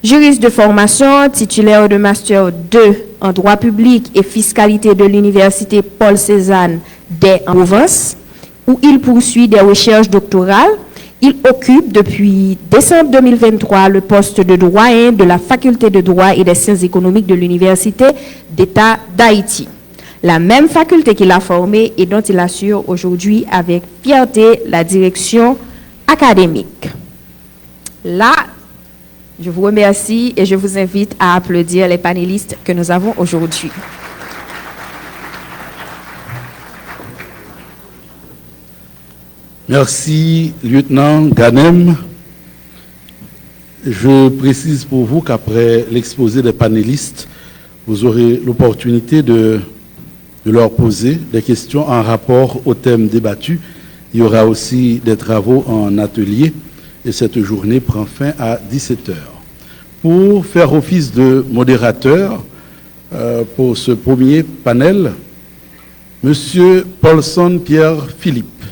Juriste de formation, titulaire de Master 2 en droit public et fiscalité de l'Université Paul Cézanne en Provence, où il poursuit des recherches doctorales. Il occupe depuis décembre 2023 le poste de doyen de la faculté de droit et des sciences économiques de l'Université d'État d'Haïti. La même faculté qu'il a formée et dont il assure aujourd'hui avec fierté la direction académique. Là, je vous remercie et je vous invite à applaudir les panélistes que nous avons aujourd'hui. Merci, lieutenant Ganem. Je précise pour vous qu'après l'exposé des panélistes, vous aurez l'opportunité de leur poser des questions en rapport au thème débattu. Il y aura aussi des travaux en atelier et cette journée prend fin à 17h. Pour faire office de modérateur pour ce premier panel, Monsieur Paulson Pierre-Philippe,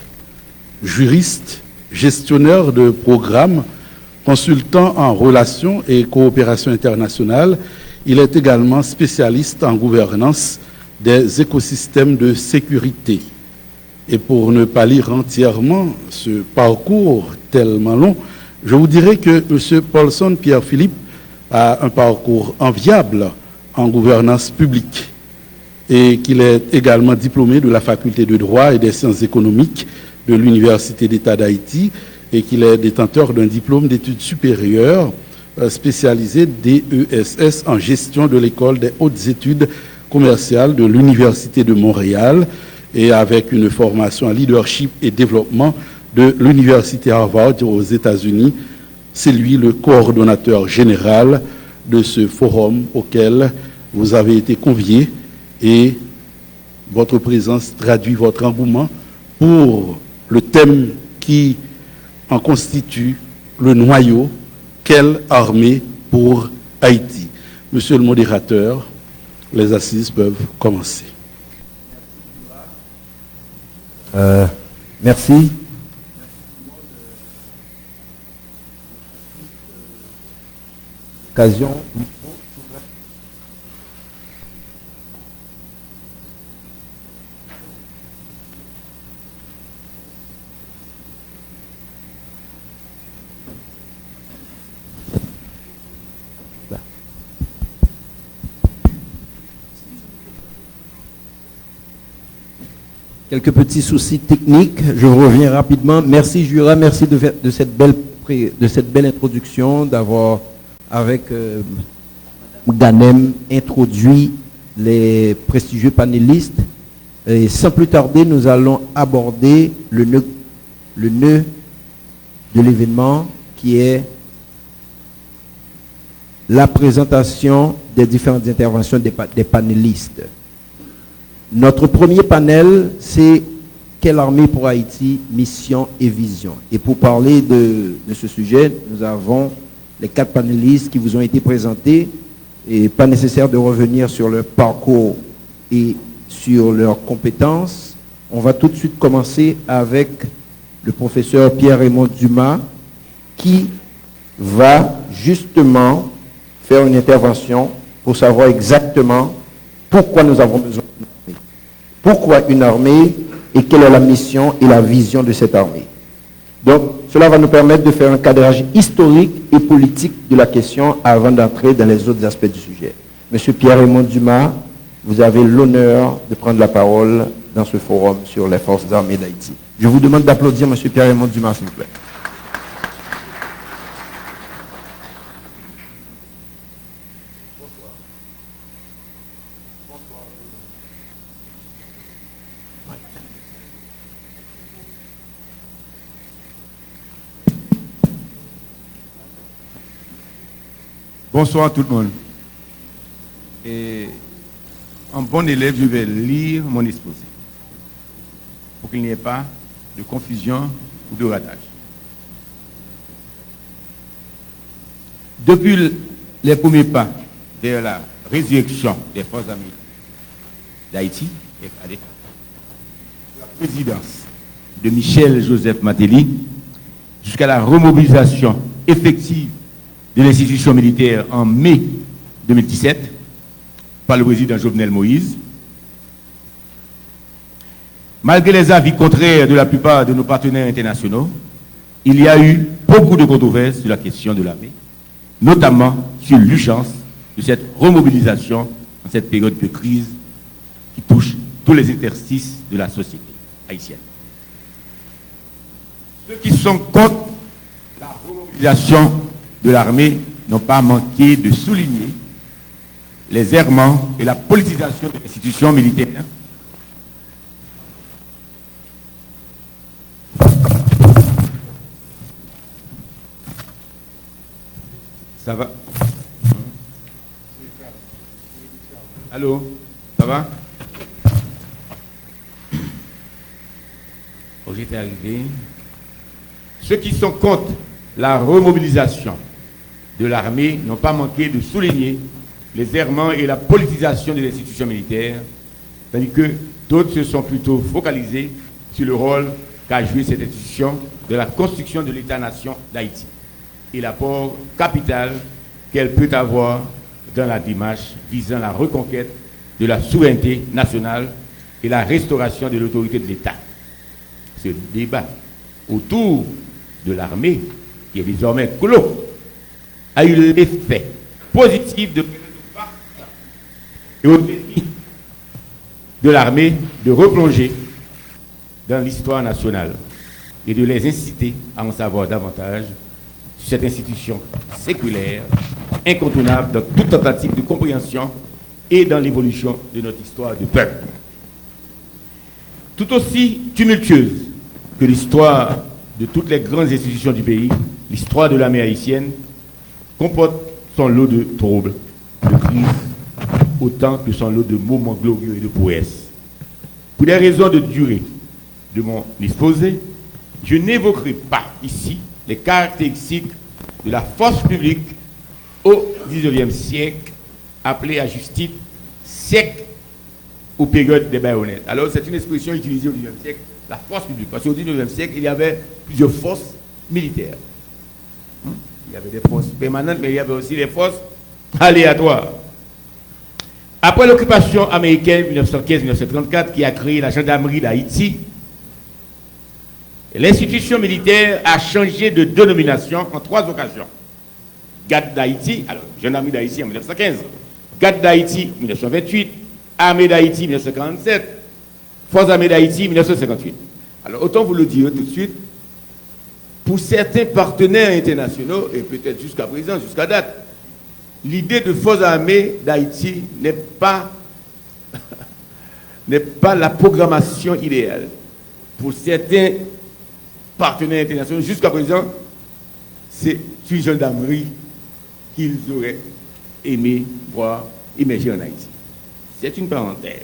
juriste, gestionnaire de programmes, consultant en relations et coopération internationale. Il est également spécialiste en gouvernance des écosystèmes de sécurité. Et pour ne pas lire entièrement ce parcours tellement long, je vous dirais que M. Paulson Pierre-Philippe a un parcours enviable en gouvernance publique et qu'il est également diplômé de la faculté de droit et des sciences économiques de l'Université d'État d'Haïti et qu'il est détenteur d'un diplôme d'études supérieures spécialisé DESS en gestion de l'école des hautes études commerciales de l'Université de Montréal et avec une formation en leadership et développement de l'Université Harvard aux États-Unis. C'est lui le coordonnateur général de ce forum auquel vous avez été conviés et votre présence traduit votre engouement pour le thème qui en constitue le noyau, quelle armée pour Haïti. Monsieur le modérateur, les assises peuvent commencer. Merci. Occasion. Quelques petits soucis techniques, je reviens rapidement. Merci Jura, merci de cette belle introduction, d'avoir avec Ganem introduit les prestigieux panélistes. Et sans plus tarder, nous allons aborder le nœud de l'événement qui est la présentation des différentes interventions des panélistes. Notre premier panel, c'est quelle armée pour Haïti, mission et vision. Et pour parler de ce sujet, nous avons les 4 panélistes qui vous ont été présentés. Et pas nécessaire de revenir sur leur parcours et sur leurs compétences. On va tout de suite commencer avec le professeur Pierre-Raymond Dumas qui va justement faire une intervention pour savoir exactement pourquoi nous avons besoin d'une armée. Pourquoi une armée et quelle est la mission et la vision de cette armée. Donc, cela va nous permettre de faire un cadrage historique et politique de la question avant d'entrer dans les autres aspects du sujet. Monsieur Pierre-Raymond Dumas, vous avez l'honneur de prendre la parole dans ce forum sur les forces armées d'Haïti. Je vous demande d'applaudir Monsieur Pierre-Raymond Dumas, s'il vous plaît. Bonsoir à tout le monde. Et en bon élève, je vais lire mon exposé pour qu'il n'y ait pas de confusion ou de ratage. Depuis les premiers pas vers la résurrection des forces armées d'Haïti, FAD, la présidence de Michel Joseph Martelly, jusqu'à la remobilisation effective de l'institution militaire en mai 2017 par le président Jovenel Moïse. Malgré les avis contraires de la plupart de nos partenaires internationaux, il y a eu beaucoup de controverses sur la question de l'armée, notamment sur l'urgence de cette remobilisation en cette période de crise qui touche tous les interstices de la société haïtienne. Ceux qui sont contre la remobilisation de l'armée n'ont pas manqué de souligner les errements et la politisation de l'institution militaire. Ça va? Allô? Ça va? Oh, j'étais arrivé. Ceux qui sont contre la remobilisation de l'armée n'ont pas manqué de souligner les errements et la politisation de l'institution militaire, tandis que d'autres se sont plutôt focalisés sur le rôle qu'a joué cette institution de la construction de l'État-nation d'Haïti et l'apport capital qu'elle peut avoir dans la démarche visant la reconquête de la souveraineté nationale et la restauration de l'autorité de l'État. Ce débat autour de l'armée, qui est désormais clos, a eu l'effet positif de et au défi de l'armée de replonger dans l'histoire nationale et de les inciter à en savoir davantage sur cette institution séculaire, incontournable dans toute tentative de compréhension et dans l'évolution de notre histoire de peuple. Tout aussi tumultueuse que l'histoire de toutes les grandes institutions du pays, l'histoire de l'armée haïtienne comporte son lot de troubles, de crises, autant que son lot de moments glorieux et de prouesses. Pour des raisons de durée de mon exposé, je n'évoquerai pas ici les caractéristiques de la force publique au XIXe siècle, appelée à juste titre siècle ou période des baïonnettes. Alors c'est une expression utilisée au XIXe siècle, la force publique, parce qu'au XIXe siècle, il y avait plusieurs forces militaires. Il y avait des forces permanentes, mais il y avait aussi des forces aléatoires. Après l'occupation américaine 1915-1934 qui a créé la gendarmerie d'Haïti, l'institution militaire a changé de dénomination en 3 occasions. Garde d'Haïti, alors gendarmerie d'Haïti en 1915, Garde d'Haïti 1928, Armée d'Haïti 1947, Forces armées d'Haïti 1958. Alors autant vous le dire tout de suite, pour certains partenaires internationaux, et peut-être jusqu'à présent, jusqu'à date, l'idée de Forces armées d'Haïti n'est pas la programmation idéale. Pour certains partenaires internationaux, jusqu'à présent, c'est une gendarmerie qu'ils auraient aimé voir émerger en Haïti. C'est une parenthèse.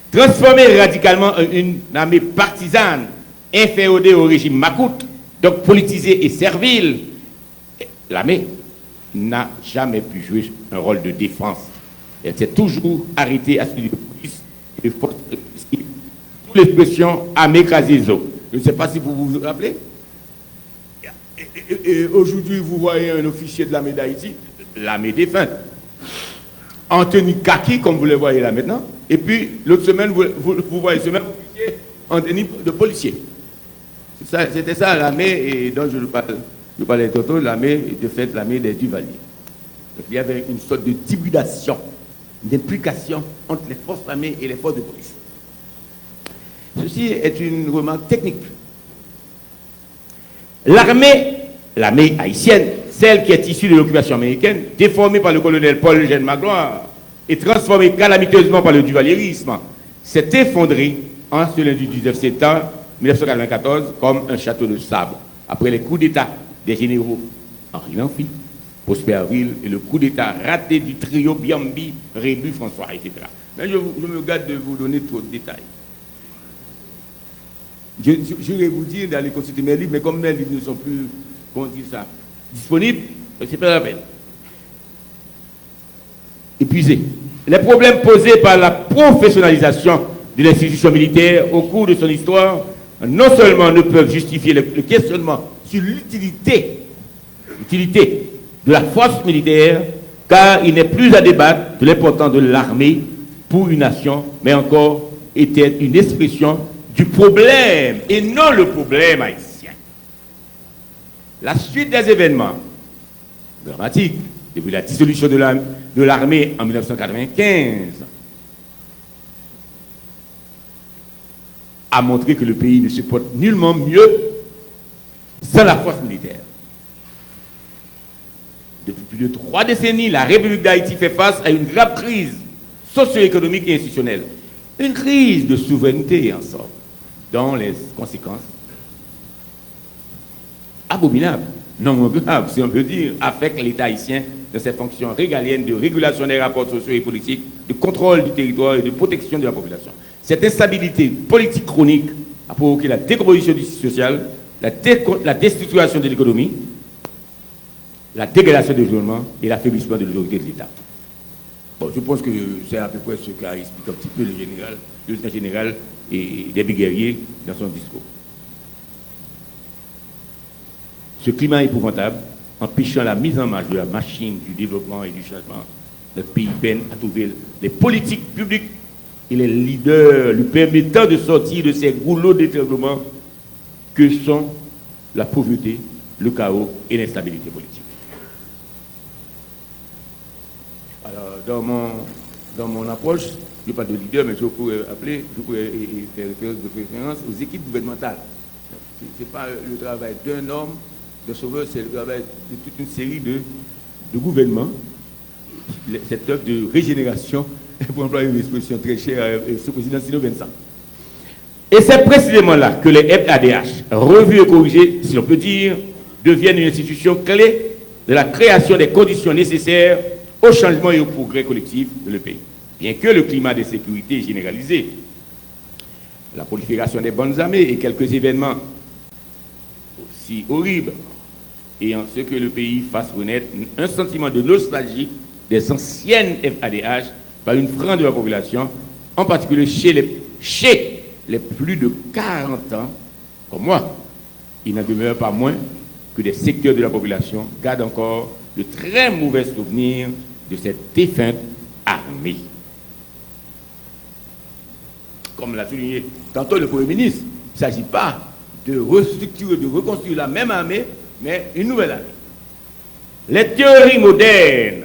Transformer radicalement en une armée partisane, inféodée au régime macoute, donc politisée et servile, l'armée n'a jamais pu jouer un rôle de défense. Elle s'est toujours arrêtée à celui de police et de force répressive. Toute l'expression armée écrasée. Je ne sais pas si vous vous rappelez. Aujourd'hui, vous voyez un officier de l'armée d'Haïti, l'armée défunte, en tenue kaki, comme vous le voyez là maintenant, et puis l'autre semaine, vous voyez ce même officier en tenue de policier. C'était ça l'armée dont je parlais tantôt, l'armée, de fait, l'armée des Duvaliers. Donc il y avait une sorte de hybridation, d'implication entre les forces armées et les forces de police. Ceci est une remarque technique. L'armée haïtienne, celle qui est issue de l'occupation américaine, déformée par le colonel Paul Eugène Magloire et transformée calamiteusement par le duvalierisme, s'est effondrée en ce lundi 19 septembre 1994 comme un château de sable, après les coups d'État des généraux Henri Lanfy, Prosper Avril et le coup d'État raté du trio Biambi, Rébu, François, etc. Mais je me garde de vous donner trop de détails. Je vais vous dire d'aller consulter mes livres, mais comme mes livres ne sont plus, comment dire ça, disponibles, c'est pas la peine. Épuisé. Les problèmes posés par la professionnalisation de l'institution militaire au cours de son histoire, non seulement ne peuvent justifier le questionnement sur l'utilité l'utilité de la force militaire, car il n'est plus à débattre de l'importance de l'armée pour une nation, mais encore était une expression du problème et non le problème haïtien. La suite des événements dramatiques, depuis la dissolution de l'armée en 1995, a montré que le pays ne se porte nullement mieux sans la force militaire. Depuis plus de 3 décennies, la République d'Haïti fait face à une grave crise socio-économique et institutionnelle. Une crise de souveraineté, en somme, dont les conséquences abominables, non graves, si on peut dire, affectent l'État haïtien dans ses fonctions régaliennes de régulation des rapports sociaux et politiques, de contrôle du territoire et de protection de la population. Cette instabilité politique chronique a provoqué la décomposition du système social, la déstructuration de l'économie, la dégradation de l'environnement et l'affaiblissement de l'autorité de l'État. Bon, je pense que c'est à peu près ce qu'a expliqué un petit peu le lieutenant général et des guerriers dans son discours. Ce climat épouvantable, empêchant la mise en marche de la machine du développement et du changement, notre pays peine à trouver les politiques publiques et les leaders lui permettant de sortir de ces goulots d'étranglement que sont la pauvreté, le chaos et l'instabilité politique. Alors, dans mon approche, je ne parle pas de leader, mais je pourrais faire référence aux équipes gouvernementales. Ce n'est pas le travail d'un homme de sauveur, c'est le travail de toute une série de gouvernements. Cette œuvre de régénération, pour employer une expression très chère à ce président Sino Vincent. Et c'est précisément là que les FADH, revus et corrigés, si l'on peut dire, deviennent une institution clé de la création des conditions nécessaires au changement et au progrès collectif de le pays. Bien que le climat de sécurité généralisé, la prolifération des bandes armées et quelques événements aussi horribles ayant ce que le pays fasse renaître un sentiment de nostalgie des anciennes FADH par une frange de la population, en particulier chez les plus de 40 ans, comme moi, il n'en demeure pas moins que des secteurs de la population gardent encore de très mauvais souvenirs de cette défunte armée. Comme l'a souligné tantôt le Premier ministre, il ne s'agit pas de restructurer, de reconstruire la même armée, mais une nouvelle armée. Les théories modernes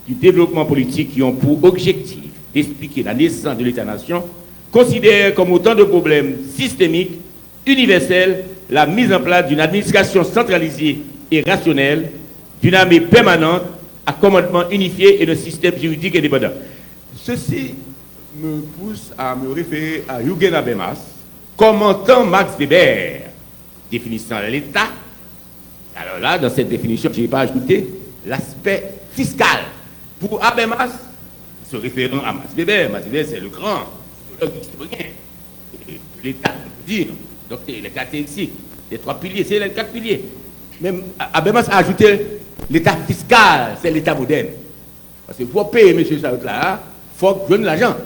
du développement politique qui ont pour objectif d'expliquer la naissance de l'État-nation considèrent comme autant de problèmes systémiques, universels, la mise en place d'une administration centralisée et rationnelle, d'une armée permanente, à commandement unifié et d'un système juridique indépendant. Ceci me pousse à me référer à Jürgen Habermas, commentant Max Weber, définissant l'État. Alors là, dans cette définition, je n'ai pas ajouté l'aspect fiscal. Pour Habermas, se référant à Max Weber c'est le grand historien de l'État, on peut dire. Donc, les caractéristiques des 3 piliers, c'est les 4 piliers. Même Habermas a ajouté l'État fiscal, c'est l'État moderne. Parce que pour payer M. Charlotte là, il faut donner l'argent.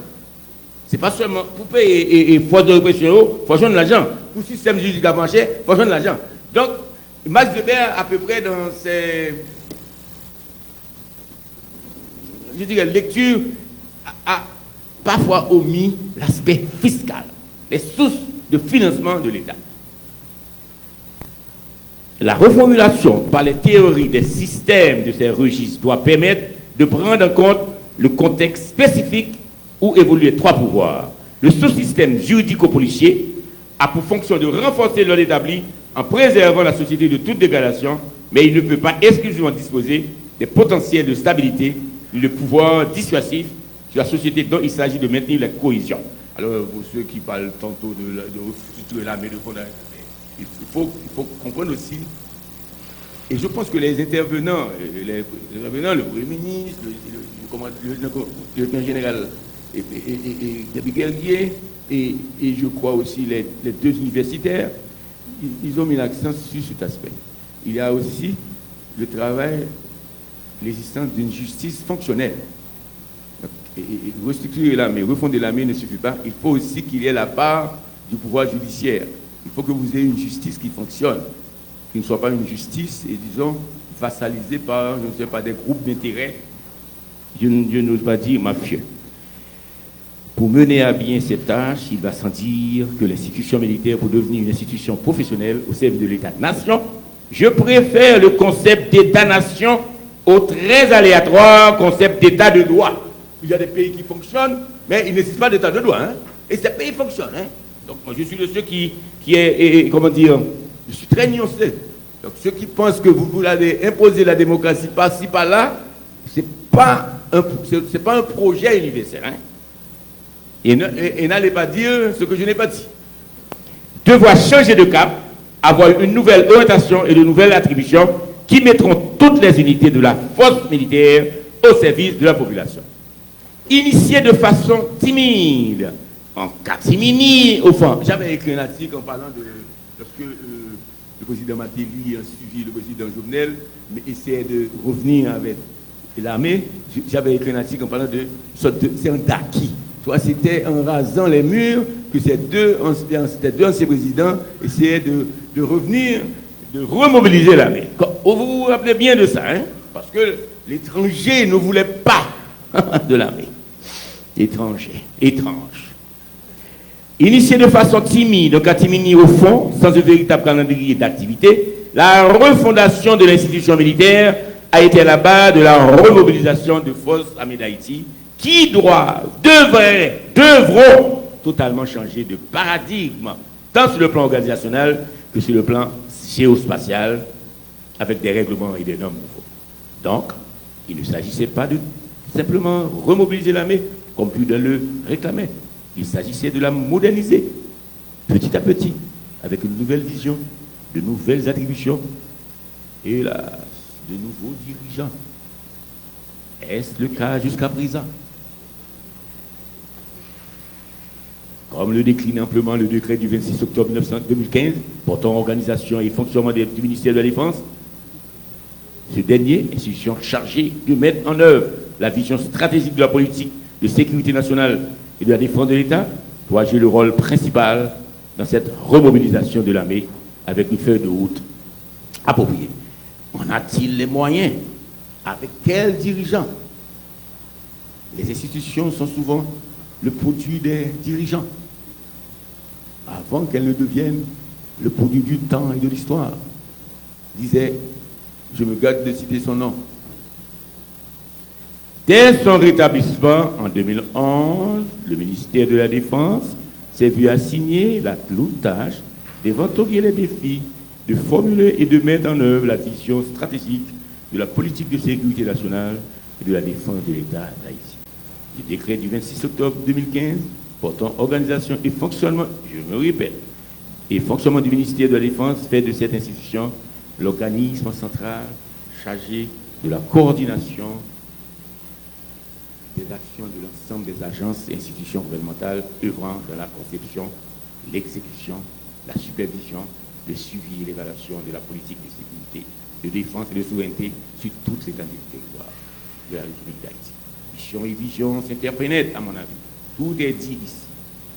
Ce n'est pas seulement pour payer et force de répression, il faut donner l'argent. Pour le système juridique avancé, il faut donner l'argent. Donc, Max Weber, à peu près dans ses lectures, a parfois omis l'aspect fiscal, les sources de financement de l'État. La reformulation par les théories des systèmes de ces registres doit permettre de prendre en compte le contexte spécifique où évoluent les 3 pouvoirs. Le sous-système juridico-policier a pour fonction de renforcer l'ordre établi en préservant la société de toute dégradation, mais il ne peut pas exclusivement disposer des potentiels de stabilité et de pouvoir dissuasif sur la société dont il s'agit de maintenir la cohésion. Alors, pour ceux qui parlent tantôt de restructurer l'armée de fondation, il faut comprendre aussi, et je pense que les intervenants, le Premier ministre, le lieutenant général et les guerriers, et je crois aussi les 2 universitaires, ils ont mis l'accent sur cet aspect. Il y a aussi le travail, l'existence d'une justice fonctionnelle. Et restructurer l'armée, refonder l'armée ne suffit pas. Il faut aussi qu'il y ait la part du pouvoir judiciaire. Il faut que vous ayez une justice qui fonctionne, qui ne soit pas une justice, et disons, vassalisé par, je ne sais pas, des groupes d'intérêt, je n'ose pas dire mafieux. Pour mener à bien cette tâche, il va sans dire que l'institution militaire, pour devenir une institution professionnelle au service de l'État-nation, je préfère le concept d'État-nation au très aléatoire concept d'État de droit. Il y a des pays qui fonctionnent, mais il n'existe pas d'État de droit. Hein? Et ces pays fonctionnent. Hein? Donc moi je suis de ceux qui est, comment dire, je suis très nuancé. Donc ceux qui pensent que vous allez imposer la démocratie par-ci, par-là, c'est pas un projet universel. Hein? Et n'allez pas dire ce que je n'ai pas dit. Devoir changer de cap, avoir une nouvelle orientation et de nouvelles attributions qui mettront toutes les unités de la force militaire au service de la population. Initié de façon timide, en catimini, au fond. J'avais écrit un article en parlant de lorsque le président Matéli a suivi le président Jovenel, mais essayait de revenir avec l'armée. J'avais écrit un article en parlant de c'est un acquis. C'était en rasant les murs que ces deux anciens présidents essayaient de revenir, de remobiliser l'armée. Vous vous rappelez bien de ça, hein? Parce que l'étranger ne voulait pas de l'armée. Étrange. Initié de façon timide, donc à timini au fond, sans un véritable calendrier d'activité, la refondation de l'institution militaire a été à la base de la remobilisation de forces armées d'Haïti qui devront totalement changer de paradigme, tant sur le plan organisationnel que sur le plan géospatial, avec des règlements et des normes nouveaux. Donc, il ne s'agissait pas de simplement remobiliser l'armée, comme pu le réclamer. Il s'agissait de la moderniser, petit à petit, avec une nouvelle vision, de nouvelles attributions, et là, de nouveaux dirigeants. Est-ce le cas jusqu'à présent? Comme le décline amplement le décret du 26 octobre 2015 portant organisation et fonctionnement du ministère de la Défense, ce dernier, institution chargée de mettre en œuvre la vision stratégique de la politique de sécurité nationale et de la défense de l'État, doit jouer le rôle principal dans cette remobilisation de l'armée avec une feuille de route appropriée. En a-t-il les moyens? Avec quels dirigeants? Les institutions sont souvent le produit des dirigeants, avant qu'elles ne deviennent le produit du temps et de l'histoire. Disait, je me garde de citer son nom. Dès son rétablissement en 2011, le ministère de la Défense s'est vu assigner la lourde tâche d'éventurier les défis, de formuler et de mettre en œuvre la vision stratégique de la politique de sécurité nationale et de la défense de l'État d'Haïti. Le décret du 26 octobre 2015 portant organisation et fonctionnement, je me répète, et fonctionnement du ministère de la Défense fait de cette institution l'organisme central chargé de la coordination des actions de l'ensemble des agences et institutions gouvernementales œuvrant dans la conception, l'exécution, la supervision, le suivi et l'évaluation de la politique de sécurité, de défense et de souveraineté sur toutes les étendues du territoire de la République d'Haïti. Mission et vision s'interpénètrent, à mon avis. Tout est dit ici.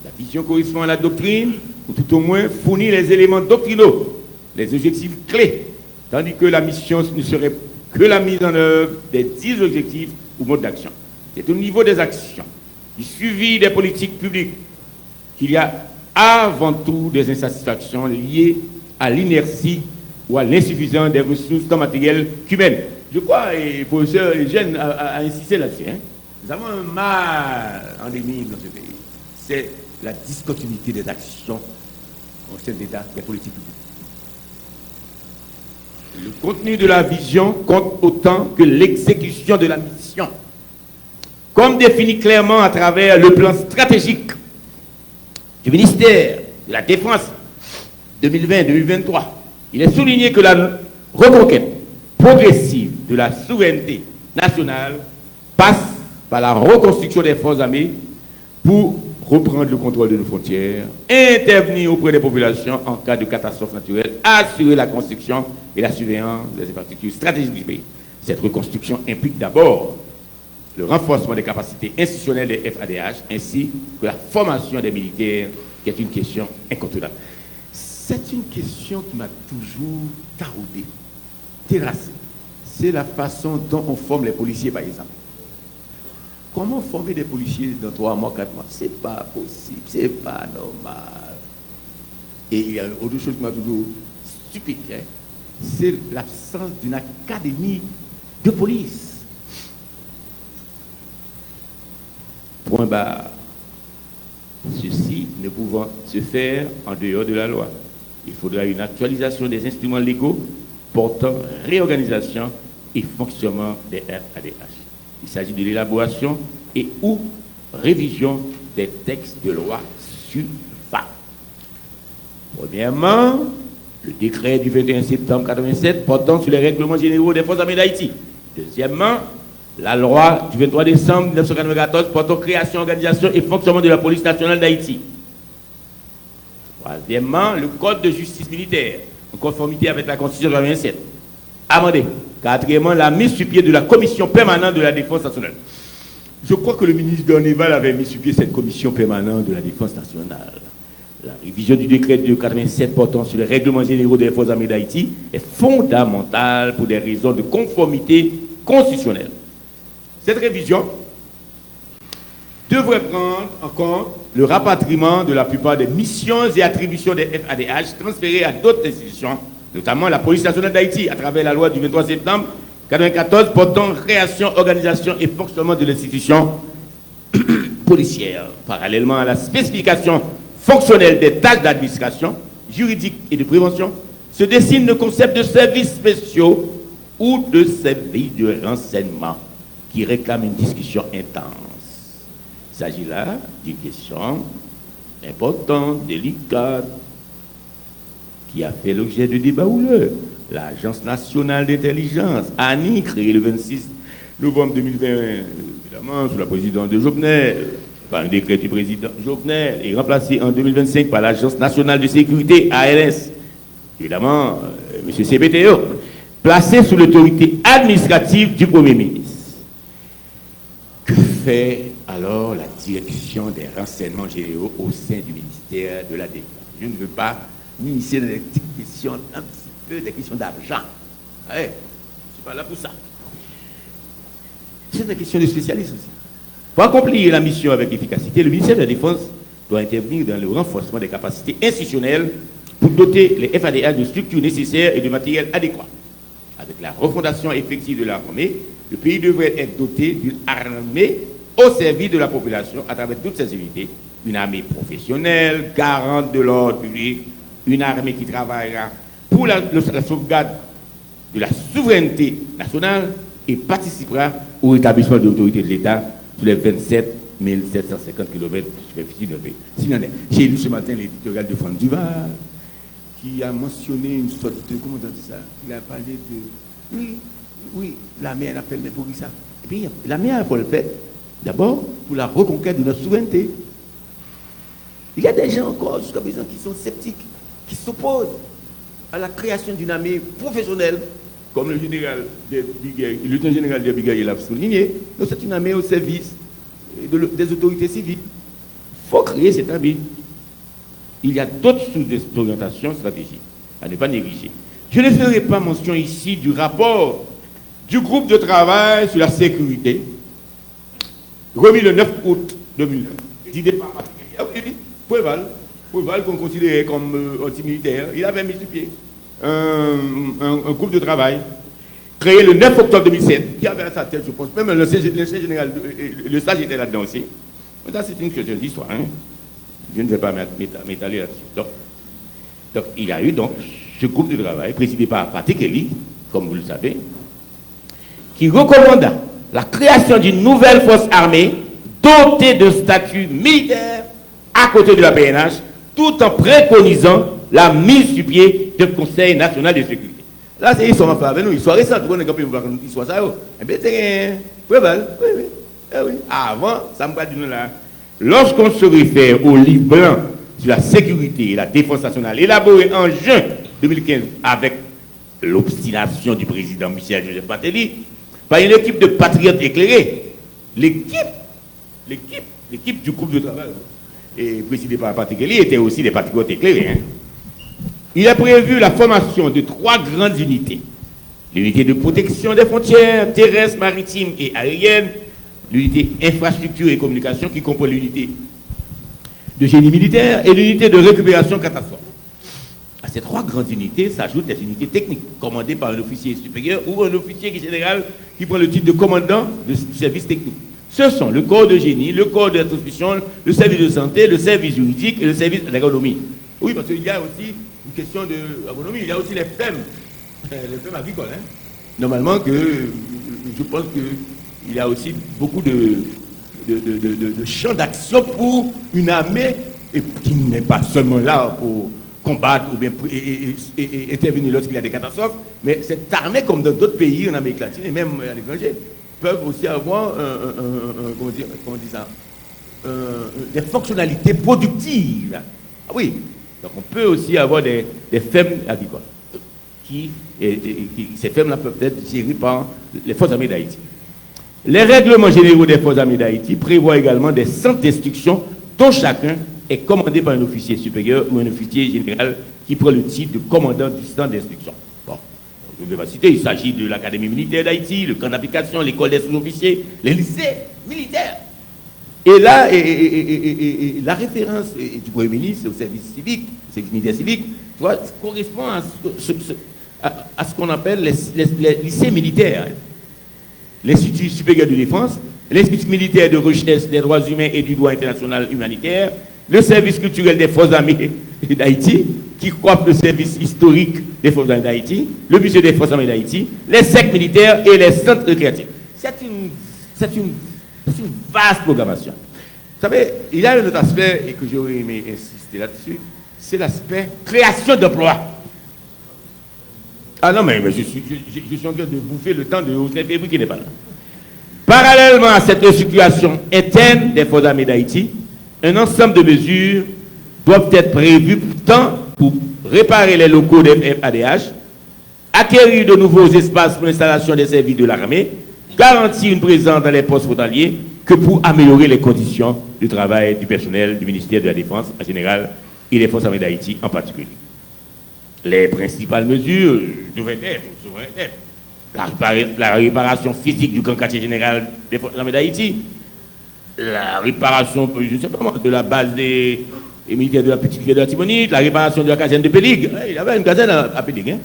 La vision correspond à la doctrine, ou tout au moins fournit les éléments doctrinaux, les objectifs clés, tandis que la mission ne serait que la mise en œuvre des 10 objectifs ou modes d'action. C'est au niveau des actions, du suivi des politiques publiques, qu'il y a avant tout des insatisfactions liées à l'inertie ou à l'insuffisance des ressources tant matérielles qu'humaines. Je crois, et le professeur Eugène a insisté là-dessus, hein. Nous avons un mal endémique dans ce pays. C'est la discontinuité des actions au sein de l'État, des politiques publiques. Le contenu de la vision compte autant que l'exécution de la mission. Comme défini clairement à travers le plan stratégique du ministère de la Défense 2020-2023, il est souligné que la reconquête progressive de la souveraineté nationale passe par la reconstruction des forces armées pour reprendre le contrôle de nos frontières, intervenir auprès des populations en cas de catastrophe naturelle, assurer la construction et la surveillance des infrastructures stratégiques du pays. Cette reconstruction implique d'abord le renforcement des capacités institutionnelles des FADH ainsi que la formation des militaires, qui est une question incontournable. C'est une question qui m'a toujours taraudé, terrassé. c'est la façon dont on forme les policiers, par exemple. Comment former des policiers dans 3 mois, 4 mois? C'est pas possible, c'est pas normal. Et il y a autre chose qui m'a toujours stupéfait, c'est l'absence d'une académie de police. Point barre. Ceci ne pouvant se faire en dehors de la loi. Il faudra une actualisation des instruments légaux portant réorganisation et fonctionnement des FADH. Il s'agit de l'élaboration et ou révision des textes de loi suivants. Premièrement, le décret du 21 septembre 1987 portant sur les règlements généraux des forces armées d'Haïti. Deuxièmement, la loi du 23 décembre 1994 portant création, organisation et fonctionnement de la police nationale d'Haïti. Troisièmement, le code de justice militaire, en conformité avec la Constitution de 1987. Amendé. Quatrièmement, la mise sur pied de la commission permanente de la défense nationale. Je crois que le ministre Dorneval avait mis sur pied cette commission permanente de la défense nationale. La révision du décret de 1987 portant sur les règlements généraux des forces armées d'Haïti est fondamentale pour des raisons de conformité constitutionnelle. Cette révision devrait prendre en compte le rapatriement de la plupart des missions et attributions des FADH transférées à d'autres institutions, notamment la police nationale d'Haïti, à travers la loi du 23 septembre 1994 portant création, organisation et fonctionnement de l'institution policière. Parallèlement à la spécification fonctionnelle des tâches d'administration, juridique et de prévention, se dessine le concept de services spéciaux ou de services de renseignement qui réclame une discussion intense. Il s'agit là d'une question importante, délicate, qui a fait l'objet de débats houleux. L'Agence nationale d'intelligence, ANI, créée le 26 novembre 2020, évidemment, sous la présidence de Jovenel, par un décret du président Jovenel, et remplacée en 2025 par l'Agence nationale de sécurité, ANS, évidemment, M. CBTO, placée sous l'autorité administrative du Premier ministre. Que fait alors la direction des renseignements généraux au sein du ministère de la Défense? Je ne veux pas m'initier dans des petites questions, un petit peu des questions d'argent. Ouais, je ne suis pas là pour ça. C'est une question de spécialistes aussi. Pour accomplir la mission avec efficacité, le ministère de la Défense doit intervenir dans le renforcement des capacités institutionnelles pour doter les FADH de structures nécessaires et de matériel adéquat. Avec la refondation effective de l'armée, le pays devrait être doté d'une armée au service de la population à travers toutes ses unités, une armée professionnelle, garante de l'ordre public, une armée qui travaillera pour la sauvegarde de la souveraineté nationale et participera au rétablissement de l'autorité de l'État sur les 27 750 km de superficie de pays. J'ai lu ce matin l'éditorial de Franck Duval qui a mentionné une sorte de, comment on dit ça? Il a parlé de, oui, la mer a fait, mais pour qui ça? Et puis, la mer a fait le fait, d'abord, pour la reconquête de notre souveraineté. Il y a des gens encore, jusqu'à présent, qui sont sceptiques, qui s'opposent à la création d'une armée professionnelle, comme le général de Biguerre, le lieutenant général de Biguerre l'a souligné. Donc, c'est une armée au service des autorités civiles. Il faut créer cette armée. Il y a d'autres sous-orientations stratégiques à ne pas négliger. Je ne ferai pas mention ici du rapport du groupe de travail sur la sécurité, remis le 9 août 2009. D'idée par Préval, qu'on considérait comme anti-militaire, il avait mis sur pied un groupe de travail créé le 9 octobre 2007, qui avait à sa tête, je pense, même le général, le stage était là-dedans aussi. Ça, c'est une question d'histoire. Hein? Je ne vais pas m'étaler là-dessus. Donc, il y a eu donc ce groupe de travail, présidé par Patrick Kelly, comme vous le savez, qui recommanda la création d'une nouvelle force armée dotée de statut militaire à côté de la PNH, tout en préconisant la mise sur pied du Conseil national de sécurité. Là, c'est l'histoire avec nous, l'histoire récente, on a compris l'histoire ça. Eh bien, c'est oui. Avant, ça me parle de là. Lorsqu'on se réfère au livre blanc sur la sécurité et la défense nationale, élaboré en juin 2015 avec l'obstination du président Michel Joseph Martelly, par une équipe de patriotes éclairés, l'équipe du groupe de travail, et présidé par Patrick Kelly, était aussi des patriotes éclairés. Hein. Il a prévu la formation de 3 grandes unités l'unité de protection des frontières terrestres, maritimes et aériennes, l'unité infrastructure et communication qui comprend l'unité de génie militaire et l'unité de récupération catastrophe. À ces trois grandes unités s'ajoutent les unités techniques, commandées par un officier supérieur ou un officier général qui prend le titre de commandant du service technique. Ce sont le corps de génie, le corps de la transmission, le service de santé, le service juridique et le service d'agronomie. Oui, parce qu'il y a aussi une question d'agronomie, il y a aussi les fermes agricoles. Hein. Normalement, je pense qu'il y a aussi beaucoup de champs d'action pour une armée et qui n'est pas seulement là pour combattre ou bien et intervenir lorsqu'il y a des catastrophes, mais cette armée, comme dans d'autres pays en Amérique latine et même à l'étranger, peuvent aussi avoir des fonctionnalités productives. Ah oui, donc on peut aussi avoir des fermes agricoles ces fermes-là peuvent être gérées par les forces armées d'Haïti. Les règlements généraux des forces armées d'Haïti prévoient également des centres d'instruction dont chacun est commandé par un officier supérieur ou un officier général qui prend le titre de commandant du centre d'instruction. Bon, je ne vais pas citer, il s'agit de l'Académie militaire d'Haïti, le camp d'application, l'école des sous-officiers, les lycées militaires. Et là, la référence du Premier ministre au service civique, au service militaire civique, correspond à ce qu'on appelle les lycées militaires. L'Institut supérieur de défense, l'Institut militaire de recherche des droits humains et du droit international humanitaire, le service culturel des forces armées d'Haïti, qui coiffe le service historique des forces armées d'Haïti, le musée des forces armées d'Haïti, les sectes militaires et les centres récréatifs. C'est une vaste programmation. Vous savez, il y a un autre aspect, et que j'aurais aimé insister là-dessus, c'est l'aspect création d'emplois. Ah non, mais je suis en train de bouffer le temps de Joseph Fébri qui n'est pas là. Parallèlement à cette restructuration interne des forces armées d'Haïti, un ensemble de mesures doivent être prévues tant pour réparer les locaux des FADH, acquérir de nouveaux espaces pour l'installation des services de l'armée, garantir une présence dans les postes frontaliers, que pour améliorer les conditions du travail du personnel du ministère de la Défense en général et des forces armées d'Haïti en particulier. Les principales mesures devraient être la réparation physique du grand quartier général des forces armées d'Haïti, la réparation, je ne sais pas, de la base des militaires de la petite rivière de la Tibonite, la réparation de la caserne de Péligue. Il y avait une caserne à Péligue. Hein.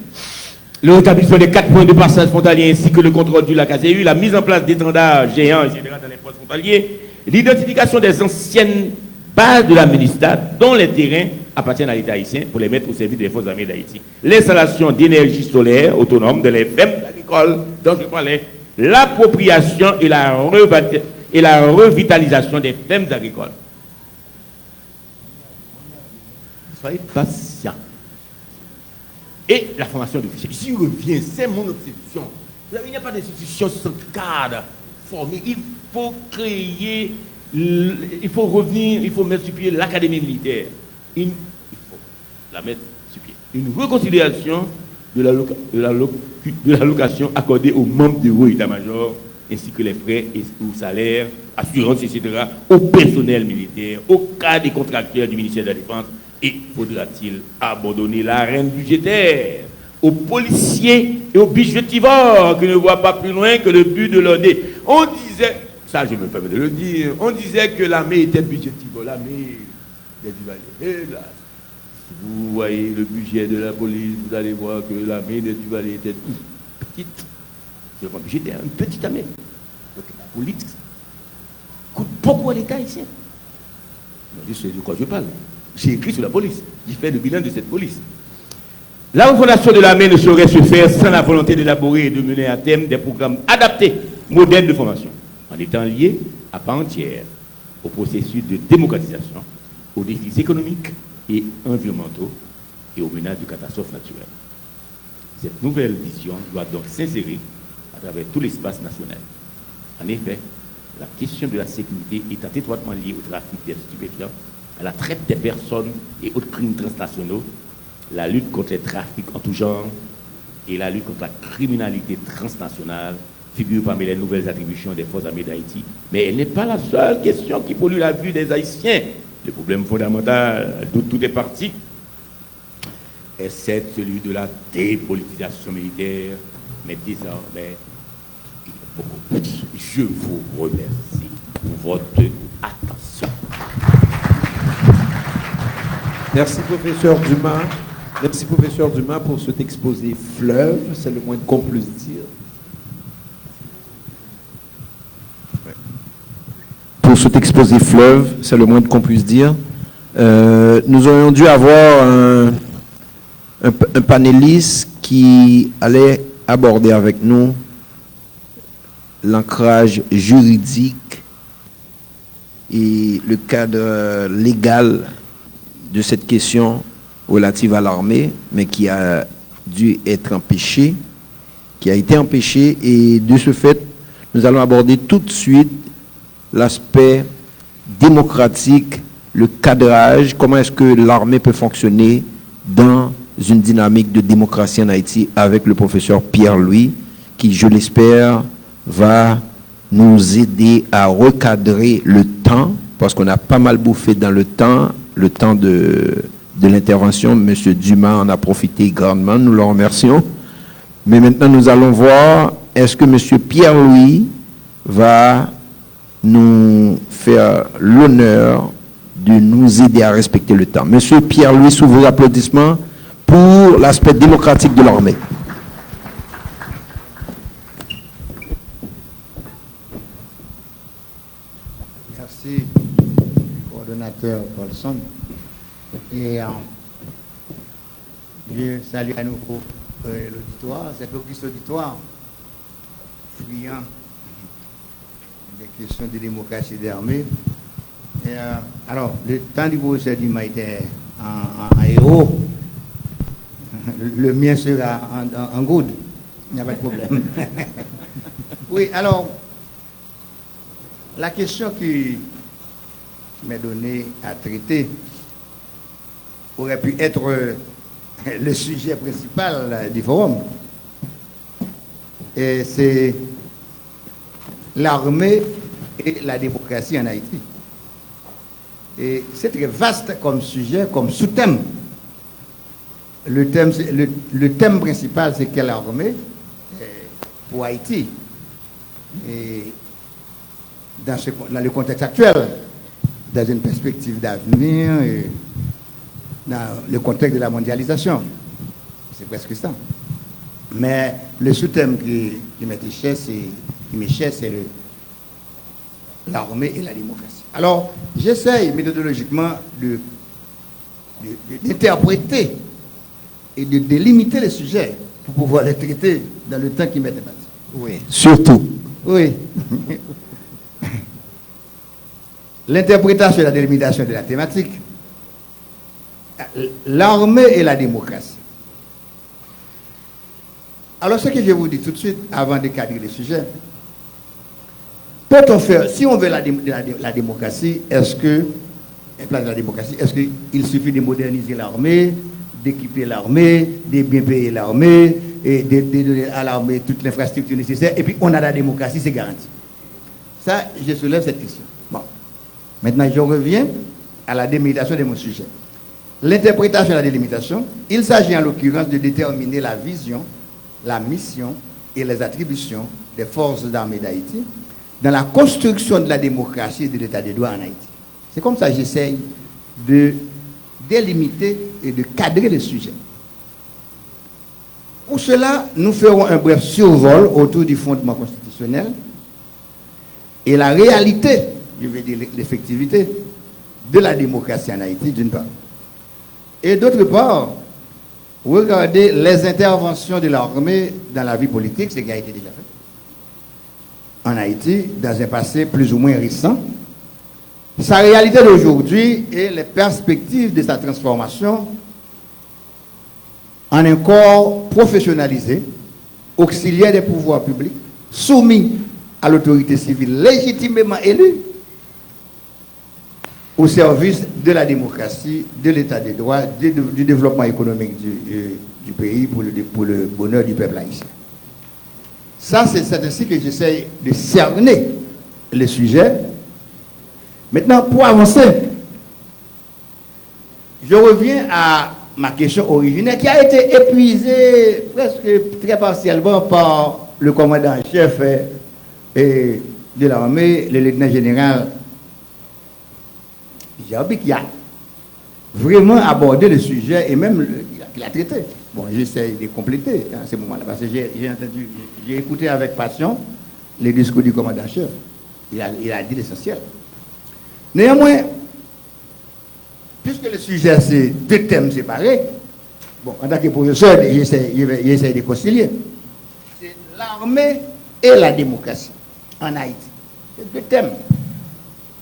Le rétablissement des 4 points de passage frontaliers ainsi que le contrôle du lac ACU, la mise en place d'étendards géants, etc. dans les postes frontaliers, l'identification des anciennes bases de la MINISTAT dont les terrains appartiennent à l'État haïtien pour les mettre au service des forces armées d'Haïti. L'installation d'énergie solaire autonome de les fermes agricoles dont je parlais, l'appropriation et la revitalisation des fermes agricoles. Soyez patients. Et la formation d'officiers. Ici, je reviens, c'est mon obsession. Il n'y a pas d'institution sans cadre formé. Il faut créer, il faut revenir, il faut mettre sur pied l'académie militaire. Il faut la mettre sur pied. Une reconsidération de l'allocation accordée aux membres du haut état-major, ainsi que les frais et salaires, assurances, etc., au personnel militaire, au cas des contracteurs du ministère de la Défense. Et faudra-t-il abandonner l'arène budgétaire aux policiers et aux budgétivores qui ne voient pas plus loin que le but de leur nez? On disait, ça je me permets de le dire, on disait que l'armée était budgétivore, l'armée des Duvalier. Et là, si vous voyez le budget de la police, vous allez voir que l'armée des Duvalier était petite. C'est pas budgétaire, une petite armée. Donc la politique coûte beaucoup à l'État ici. Je sais de quoi je parle. J'ai écrit sur la police. J'ai fait le bilan de cette police. La refondation de l'armée ne saurait se faire sans la volonté d'élaborer et de mener à terme des programmes adaptés, modernes de formation, en étant liés à part entière au processus de démocratisation, aux défis économiques et environnementaux et aux menaces de catastrophes naturelles. Cette nouvelle vision doit donc s'insérer à travers tout l'espace national. En effet, la question de la sécurité étant étroitement liée au trafic des stupéfiants, à la traite des personnes et autres crimes transnationaux, la lutte contre les trafics en tout genre et la lutte contre la criminalité transnationale figurent parmi les nouvelles attributions des forces armées d'Haïti. Mais elle n'est pas la seule question qui pollue la vue des Haïtiens. Le problème fondamental d'où tout est parti est celui de la dépolitisation militaire Mais désormais, il y a beaucoup plus. Je vous remercie pour votre attention. Merci, professeur Dumas. Merci, professeur Dumas, pour cet exposé fleuve, c'est le moins qu'on puisse dire. Pour cet exposé fleuve, c'est le moins qu'on puisse dire. Nous aurions dû avoir un panéliste qui allait aborder avec nous l'ancrage juridique et le cadre légal de cette question relative à l'armée, mais qui a dû être empêché, qui a été empêché, et de ce fait, nous allons aborder tout de suite l'aspect démocratique, le cadrage, comment est-ce que l'armée peut fonctionner dans une dynamique de démocratie en Haïti avec le professeur Pierre-Louis, qui, je l'espère, va nous aider à recadrer le temps, parce qu'on a pas mal bouffé dans le temps de l'intervention. M. Dumas en a profité grandement, nous le remercions. Mais maintenant, nous allons voir, est-ce que M. Pierre-Louis va nous faire l'honneur de nous aider à respecter le temps. M. Pierre-Louis, sous vos applaudissements pour l'aspect démocratique de l'armée. Merci, coordonnateur Paulson. Et je salue à nouveau l'auditoire, cet auguste auditoire, friand des questions de démocratie et d'armée. Alors, le temps du professeur Dumas était en héros. Le mien sera en good. Il n'y a pas de problème. Oui, alors, la question qui m'est donnée à traiter aurait pu être le sujet principal du forum. Et c'est l'armée et la démocratie en Haïti. Et c'est très vaste comme sujet, comme sous-thème. Le thème principal, c'est quelle armée pour Haïti. Et dans le contexte actuel, dans une perspective d'avenir, et dans le contexte de la mondialisation. C'est presque ça. Mais le sous-thème qui m'est cher, c'est l'armée et la démocratie. Alors, j'essaye méthodologiquement d'interpréter et de délimiter les sujets pour pouvoir les traiter dans le temps qui m'est imparti. Oui, surtout. Oui. L'interprétation et la délimitation de la thématique. L'armée et la démocratie. Alors, ce que je vous dis tout de suite, avant de cadrer le sujet, peut-on faire, si on veut la démocratie, est-ce qu'il suffit de moderniser l'armée, d'équiper l'armée, de bien payer l'armée, et de donner à l'armée toute l'infrastructure nécessaire, et puis on a la démocratie, c'est garanti. Ça, je soulève cette question. Bon. Maintenant, je reviens à la délimitation de mon sujet. L'interprétation et la délimitation, il s'agit en l'occurrence de déterminer la vision, la mission et les attributions des forces armées d'Haïti dans la construction de la démocratie et de l'état de droit en Haïti. C'est comme ça que j'essaye de délimiter et de cadrer le sujet. Pour cela, nous ferons un bref survol autour du fondement constitutionnel et la réalité, je vais dire l'effectivité, de la démocratie en Haïti, d'une part. Et d'autre part, regarder les interventions de l'armée dans la vie politique, ce qui a été déjà fait en Haïti, dans un passé plus ou moins récent, sa réalité d'aujourd'hui et les perspectives de sa transformation en un corps professionnalisé, auxiliaire des pouvoirs publics, soumis à l'autorité civile légitimement élue, au service de la démocratie, de l'état de droit, du développement économique du pays pour le bonheur du peuple haïtien. Ça, c'est ainsi que j'essaie de cerner le sujet. Maintenant, pour avancer, je reviens à ma question originelle qui a été épuisée presque très partiellement par le commandant en chef de l'armée, le lieutenant général Jarbi, qui a vraiment abordé le sujet et même il a traité. Bon, j'essaie de compléter à ce moment-là parce que j'ai écouté avec passion les discours du commandant en chef. Il a dit l'essentiel. Néanmoins, puisque le sujet c'est deux thèmes séparés, bon, en tant que professeur, j'essaie de concilier. C'est l'armée et la démocratie en Haïti. C'est deux thèmes,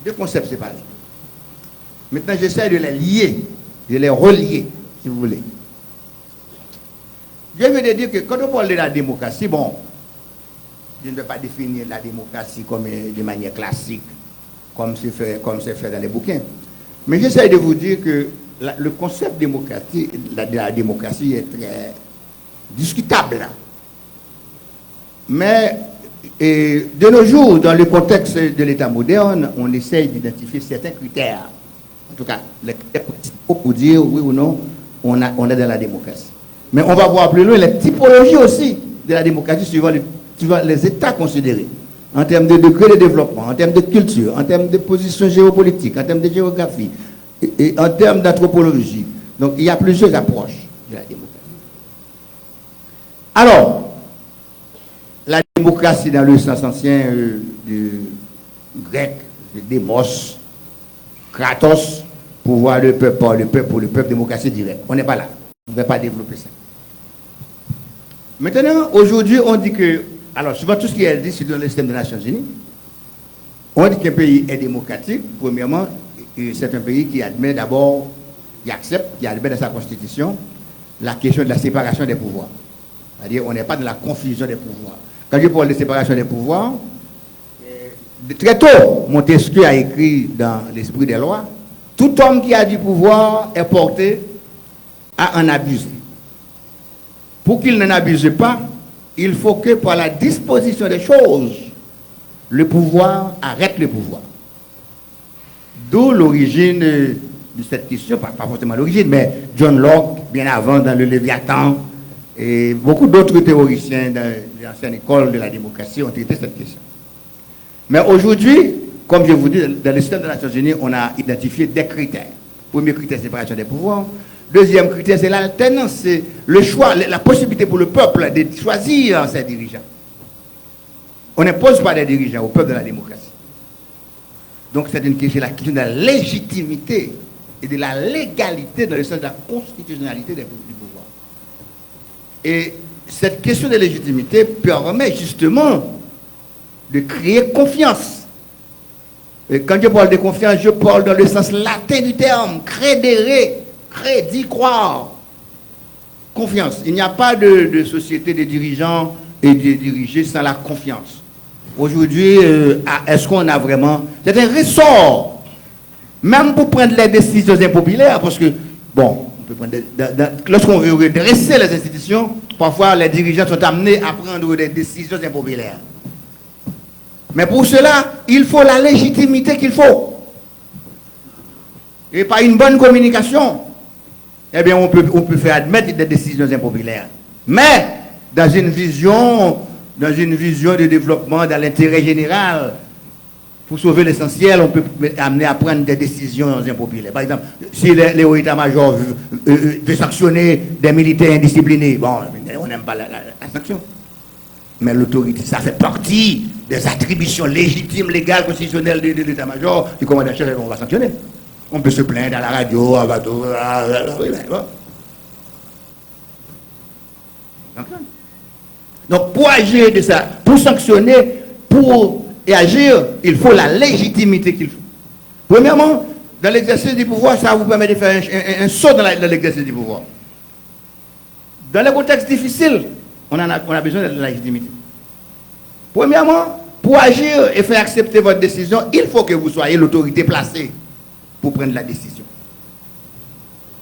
deux concepts séparés. Maintenant, j'essaie de les lier, de les relier, si vous voulez. Je veux dire que quand on parle de la démocratie, bon, je ne vais pas définir la démocratie comme de manière classique, comme c'est fait dans les bouquins. Mais j'essaie de vous dire que le concept de la démocratie est très discutable. Mais de nos jours, dans le contexte de l'État moderne, on essaye d'identifier certains critères. En tout cas, les critères pour dire oui ou non, on est dans la démocratie. Mais on va voir plus loin les typologies aussi de la démocratie suivant les États considérés. En termes de degré de développement, en termes de culture, en termes de position géopolitique, en termes de géographie, et en termes d'anthropologie. Donc, il y a plusieurs approches de la démocratie. Alors, la démocratie dans le sens ancien du grec, de démos, kratos, pouvoir le peuple par le peuple, pour le peuple, démocratie directe. On n'est pas là. On ne va pas développer ça. Maintenant, aujourd'hui, on dit que, alors, souvent tout ce qui est dit, c'est dans le système des Nations Unies. On dit qu'un pays est démocratique, premièrement, c'est un pays qui admet d'abord, qui accepte, qui admet dans sa constitution la question de la séparation des pouvoirs. C'est-à-dire, on n'est pas dans la confusion des pouvoirs. Quand je parle de séparation des pouvoirs, très tôt, Montesquieu a écrit dans l'Esprit des lois, tout homme qui a du pouvoir est porté à en abuser. Pour qu'il n'en abuse pas, il faut que par la disposition des choses, le pouvoir arrête le pouvoir. D'où l'origine de cette question, pas forcément l'origine, mais John Locke, bien avant, dans le Léviathan, et beaucoup d'autres théoriciens de l'ancienne école de la démocratie ont traité cette question. Mais aujourd'hui, comme je vous dis, dans le système des Nations Unies, on a identifié des critères. Premier critère, séparation des pouvoirs. Deuxième critère, c'est l'alternance, c'est le choix, la possibilité pour le peuple de choisir ses dirigeants. On n'impose pas des dirigeants au peuple de la démocratie. Donc c'est une question, la question de la légitimité et de la légalité dans le sens de la constitutionnalité du pouvoir. Et cette question de légitimité permet justement de créer confiance. Et quand je parle de confiance, je parle dans le sens latin du terme, crédere. Crédit, croire, confiance. Il n'y a pas de société de dirigeants et de dirigés sans la confiance. Aujourd'hui, est-ce qu'on a vraiment... C'est un ressort, même pour prendre les décisions impopulaires, parce que, bon, on peut prendre lorsqu'on veut redresser les institutions, parfois les dirigeants sont amenés à prendre des décisions impopulaires. Mais pour cela, il faut la légitimité qu'il faut. Et pas une bonne communication. Eh bien, on peut faire admettre des décisions impopulaires. Mais, dans une vision de développement, dans l'intérêt général, pour sauver l'essentiel, on peut amener à prendre des décisions impopulaires. Par exemple, si les hauts états-majors veulent sanctionner des militaires indisciplinés, bon, on n'aime pas la sanction. Mais l'autorité, ça fait partie des attributions légitimes, légales, constitutionnelles de l'état-major, du commandant-chef, on va sanctionner. On peut se plaindre à la radio, à bateau. Donc, pour agir de ça, pour sanctionner, pour agir, il faut la légitimité qu'il faut. Premièrement, dans l'exercice du pouvoir, ça vous permet de faire un saut dans l'exercice du pouvoir. Dans les contextes difficiles, on a besoin de la légitimité. Premièrement, pour agir et faire accepter votre décision, il faut que vous soyez l'autorité placée pour prendre la décision.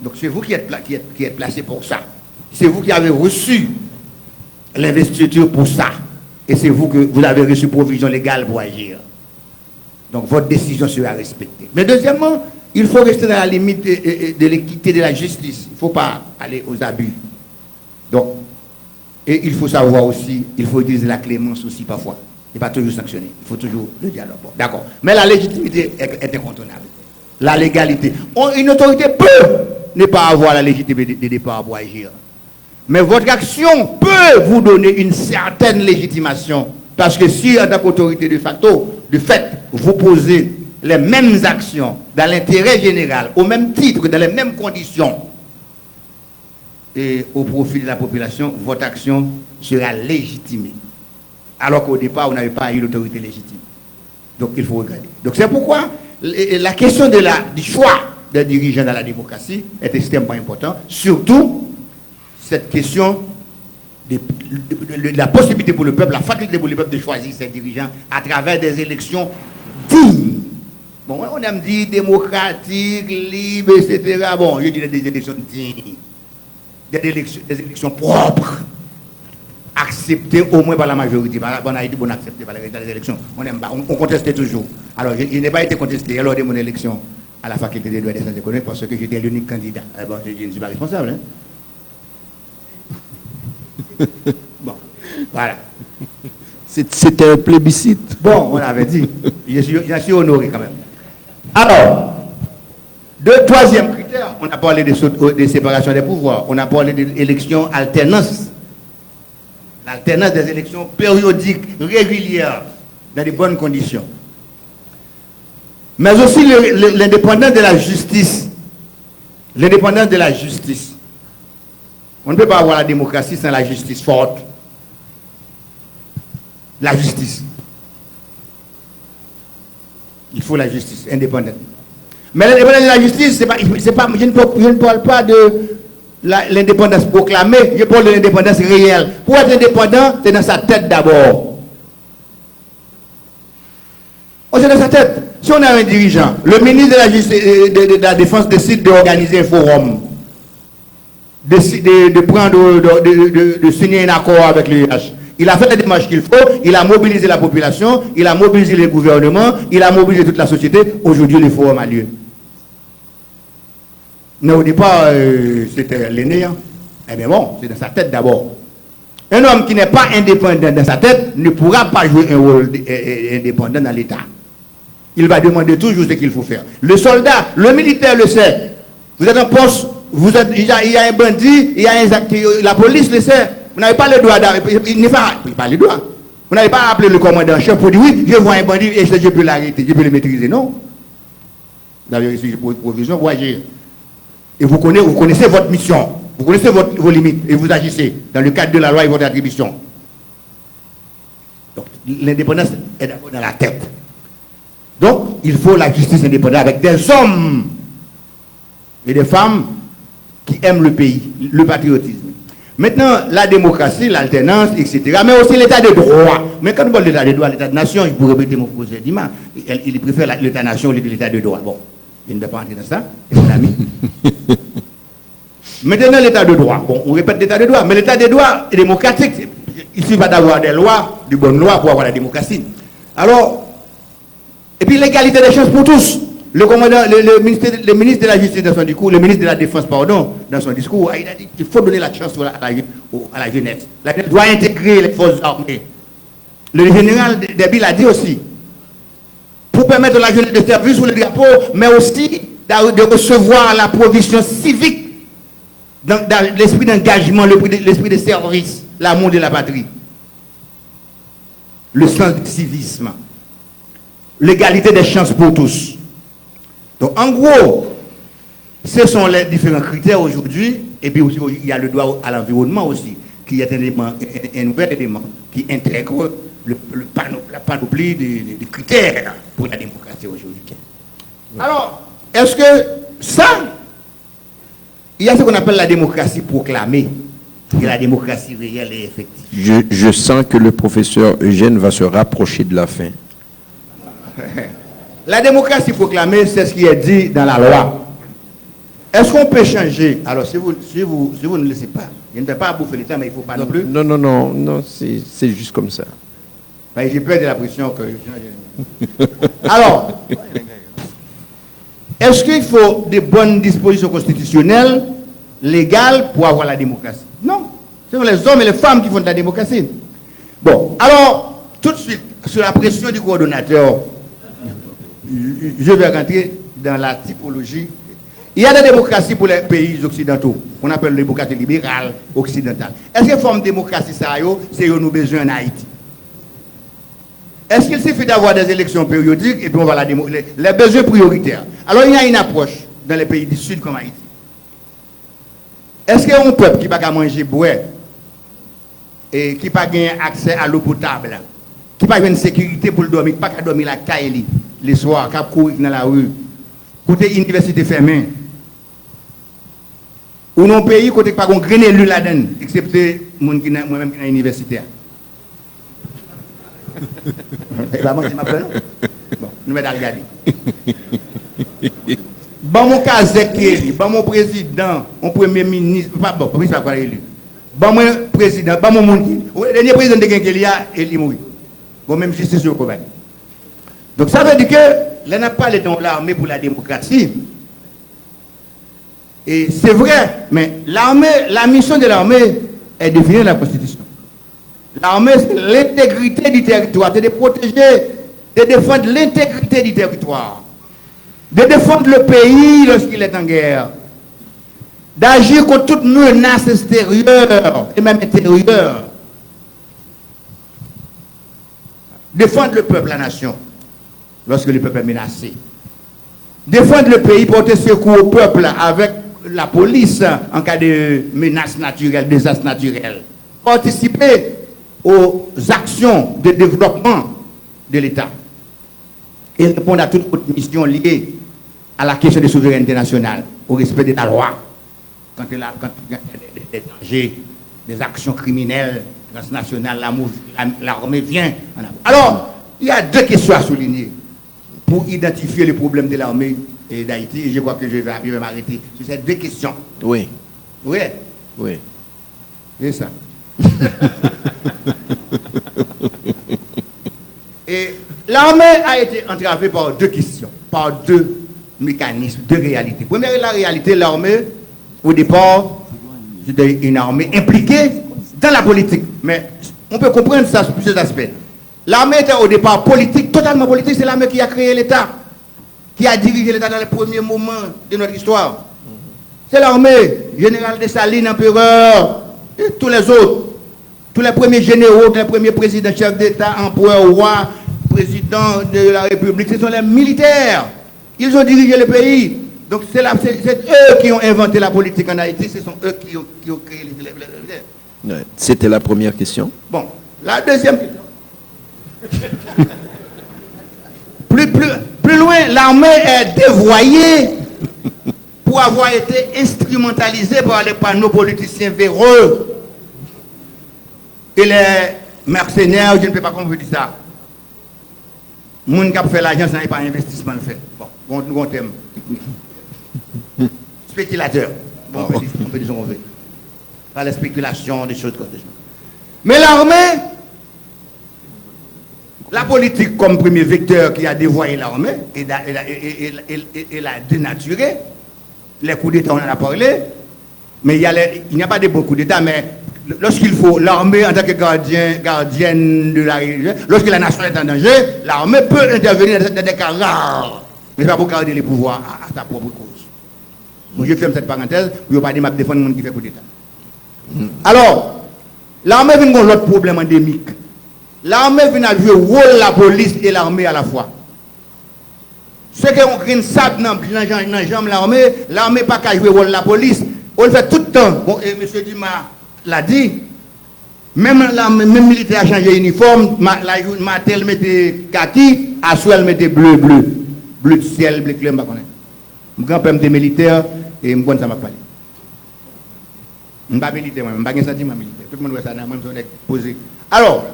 Donc c'est vous qui êtes placé pour ça. C'est vous qui avez reçu l'investiture pour ça. Et c'est vous que vous avez reçu provision légale pour agir. Donc votre décision sera respectée. Mais deuxièmement, il faut rester dans la limite de l'équité de la justice. Il ne faut pas aller aux abus. Donc, et il faut savoir aussi, il faut utiliser la clémence aussi parfois. Il ne faut pas toujours sanctionner. Il faut toujours le dialogue. Bon, d'accord. Mais la légitimité est incontournable. La légalité. Une autorité peut ne pas avoir la légitimité de départ pour agir. Mais votre action peut vous donner une certaine légitimation. Parce que si, en tant qu'autorité de facto, de fait, vous posez les mêmes actions dans l'intérêt général, au même titre, dans les mêmes conditions, et au profit de la population, votre action sera légitimée. Alors qu'au départ, vous n'avez pas eu l'autorité légitime. Donc, il faut regarder. Donc, c'est pourquoi la question du choix des dirigeants dans la démocratie est extrêmement importante. Surtout, cette question de la possibilité pour le peuple, la faculté pour le peuple de choisir ses dirigeants à travers des élections dignes. Bon, on aime dire démocratique, libre, etc. Bon, je dirais des élections dignes. Des élections propres. Acceptées au moins par la majorité. On a été bon accepté par les élections. On n'aime pas. On contestait toujours. Alors, il n'a pas été contesté lors de mon élection à la faculté des droits et des sciences économiques parce que j'étais l'unique candidat. Bon, je ne suis pas responsable. Hein? Bon, voilà. C'était un plébiscite. Bon, on avait dit. Je suis honoré quand même. Alors, troisième critère, on a parlé de séparation des pouvoirs. On a parlé d'élections alternance. L'alternance des élections périodiques, régulières, dans de bonnes conditions. Mais aussi l'indépendance de la justice. L'indépendance de la justice. On ne peut pas avoir la démocratie sans la justice forte. La justice. Il faut la justice indépendante. Mais l'indépendance de la justice, je ne parle pas de l'indépendance proclamée, je parle de l'indépendance réelle. Pour être indépendant, c'est dans sa tête d'abord. C'est dans sa tête. Si on a un dirigeant, le ministre de la, justice, de la Défense décide d'organiser un forum, de signer un accord avec l'UH. Il a fait les démarches qu'il faut, il a mobilisé la population, il a mobilisé le gouvernement, il a mobilisé toute la société. Aujourd'hui, le forum a lieu. Mais au départ, c'était l'aîné. Hein. Eh bien bon, c'est dans sa tête d'abord. Un homme qui n'est pas indépendant dans sa tête ne pourra pas jouer un rôle indépendant dans l'État. Il va demander toujours ce qu'il faut faire. Le soldat, le militaire le sait. Vous êtes en poste, il y a un bandit, il y a un la police le sait. Vous n'avez pas le droit d'arrêter. Il n'est pas le droit. Vous n'avez pas appelé le commandant en chef pour dire oui, je vois un bandit et je peux l'arrêter, je peux le maîtriser. Non. D'ailleurs, ici, pour provision, vous agir. Et vous connaissez votre mission, vous connaissez vos limites et vous agissez dans le cadre de la loi et votre attribution. Donc, l'indépendance est d'abord dans la tête. Donc, il faut la justice indépendante avec des hommes et des femmes qui aiment le pays, le patriotisme. Maintenant, la démocratie, l'alternance, etc. Mais aussi l'état de droit. Mais quand on parle de l'état de droit, l'état de nation, je peux répéter mon projet d'image. Il préfère l'état-nation au lieu de l'état de droit. Bon, je ne vais pas entrer dans ça, mon ami. Maintenant, l'état de droit. Bon, on répète l'état de droit, mais l'état de droit est démocratique. Il suffit pas d'avoir des lois, de bonnes lois pour avoir la démocratie. Alors, et puis l'égalité des chances pour tous. Le ministre de la Justice dans son discours, le ministre de la Défense, pardon, dans son discours, il a dit qu'il faut donner la chance à la jeunesse. La jeunesse doit intégrer les forces armées. Le général Déby l'a dit aussi. Pour permettre à la jeunesse de servir sous le drapeau, mais aussi de recevoir la provision civique, dans l'esprit d'engagement, l'esprit de service, l'amour de la patrie. Le sens du civisme. L'égalité des chances pour tous. Donc, en gros, ce sont les différents critères aujourd'hui. Et puis aussi, il y a le droit à l'environnement aussi, qui est un nouvel élément qui intègre la panoplie des critères pour la démocratie aujourd'hui. Alors, est-ce que ça, il y a ce qu'on appelle la démocratie proclamée et la démocratie réelle et effective. Je sens que le professeur Eugène va se rapprocher de la fin. La démocratie proclamée, c'est ce qui est dit dans la loi. Est-ce qu'on peut changer? Alors, si vous ne le laissez pas, je ne vais pas bouffer l'État, mais il ne faut pas non plus. Non, c'est juste comme ça. J'ai peur de la pression que... Alors, Est-ce qu'il faut des bonnes dispositions constitutionnelles, légales, pour avoir la démocratie? Non. Ce sont les hommes et les femmes qui font de la démocratie. Bon, alors, tout de suite, sur la pression du coordonnateur, je vais rentrer dans la typologie. Il y a des démocraties pour les pays occidentaux, qu'on appelle les démocraties libérales occidentales. Est-ce que forme de démocratie, ça, c'est ce que nous besoin en Haïti? Est-ce qu'il suffit d'avoir des élections périodiques et puis on va les besoins prioritaires? Alors il y a une approche dans les pays du Sud comme Haïti. Est-ce qu'il y a un peuple qui n'a pas manger, boire, et qui n'a pas accès à l'eau potable, qui n'a pas une sécurité pour le dormir, qui n'a pas dormir la caille les soirs, qui n'a pas courir dans la rue, côté université fermée, ou non pays côté pas qu'on graine élu là-dedans, excepté moi-même qui est universitaire. Bon, nous allons regarder. Bon, mon Kazek, bon, mon président, mon premier ministre, pas bon, premier ministre pas élu. Bon, mon président, bon, mon monde, le dernier président de Genkelia, il est mort. Bon, même si c'est sur le donc ça veut dire que là n'a pas l'armée pour la démocratie. Et c'est vrai, mais l'armée, la mission de l'armée est définie dans la Constitution. L'armée, c'est l'intégrité du territoire, c'est de protéger, de défendre l'intégrité du territoire, de défendre le pays lorsqu'il est en guerre, d'agir contre toute menace extérieure et même intérieure, défendre le peuple, la nation, lorsque le peuple est menacé, défendre le pays, porter secours au peuple avec la police en cas de menace naturelle, désastre naturel, participer aux actions de développement de l'État et répondre à toute autre mission liée à la question de souveraineté nationale, au respect de la loi, quand il y a des dangers, des actions criminelles transnationales, l'armée vient. Alors, il y a deux questions à souligner pour identifier les problèmes de l'armée et d'Haïti, et je crois que je vais m'arrêter sur ces deux questions. Oui. Oui. Oui. C'est ça. Et l'armée a été entravée par deux questions, par deux mécanismes, deux réalités. Première, la réalité, l'armée, au départ, c'était une armée impliquée dans la politique. Mais on peut comprendre ça sur plusieurs aspects. L'armée était au départ politique, totalement politique. C'est l'armée qui a créé l'État, qui a dirigé l'État dans les premiers moments de notre histoire. C'est l'armée, général Dessalines, empereur, et tous les autres. Tous les premiers généraux, les premiers présidents, chefs d'État, empereurs, rois, présidents de la République, ce sont les militaires. Ils ont dirigé le pays. Donc c'est eux qui ont inventé la politique en Haïti, ce sont eux qui ont créé les... Ouais. C'était la première question. Bon, la deuxième question. plus loin, l'armée est dévoyée pour avoir été instrumentalisée par nos politiciens véreux et les mercenaires, je ne peux pas comprendre ça. Moun qui a fait l'argent, ça n'est pas un investissement le fait. Bon, on thème. Spéculateur. Bon, on peut dire ce qu'on veut. Par la spéculation, des choses comme ça. Mais l'armée, la politique comme premier vecteur qui a dévoyé l'armée et l'a dénaturé, les coups d'État, on en a parlé, mais il n'y a pas de bons coups d'État, mais lorsqu'il faut, l'armée en tant que gardienne de la religion, lorsque la nation est en danger, l'armée peut intervenir dans des cas rares, mais pas pour garder les pouvoirs à sa propre cause. Moi, je ferme cette parenthèse pour ne pas dire que je défends le monde qui fait coup d'État. Alors, l'armée vient avec l'autre problème endémique. L'armée vient à jouer le rôle de la police et l'armée à la fois. Ceux qui ont créé une sable dans l'armée, l'armée pas qu'à jouer le rôle de la police. On le fait tout le temps. Bon, et M. Dima l'a dit. Même militaire a changé l'uniforme. Matel mettait kaki, Aswell mettait bleu de ciel, bleu clair. Mon grand-père était militaire et je ne sais pas parler. Je ne suis pas militaire, je ne suis pas sentiment militaire. Tout le monde voit ça, moi je suis posé. Alors,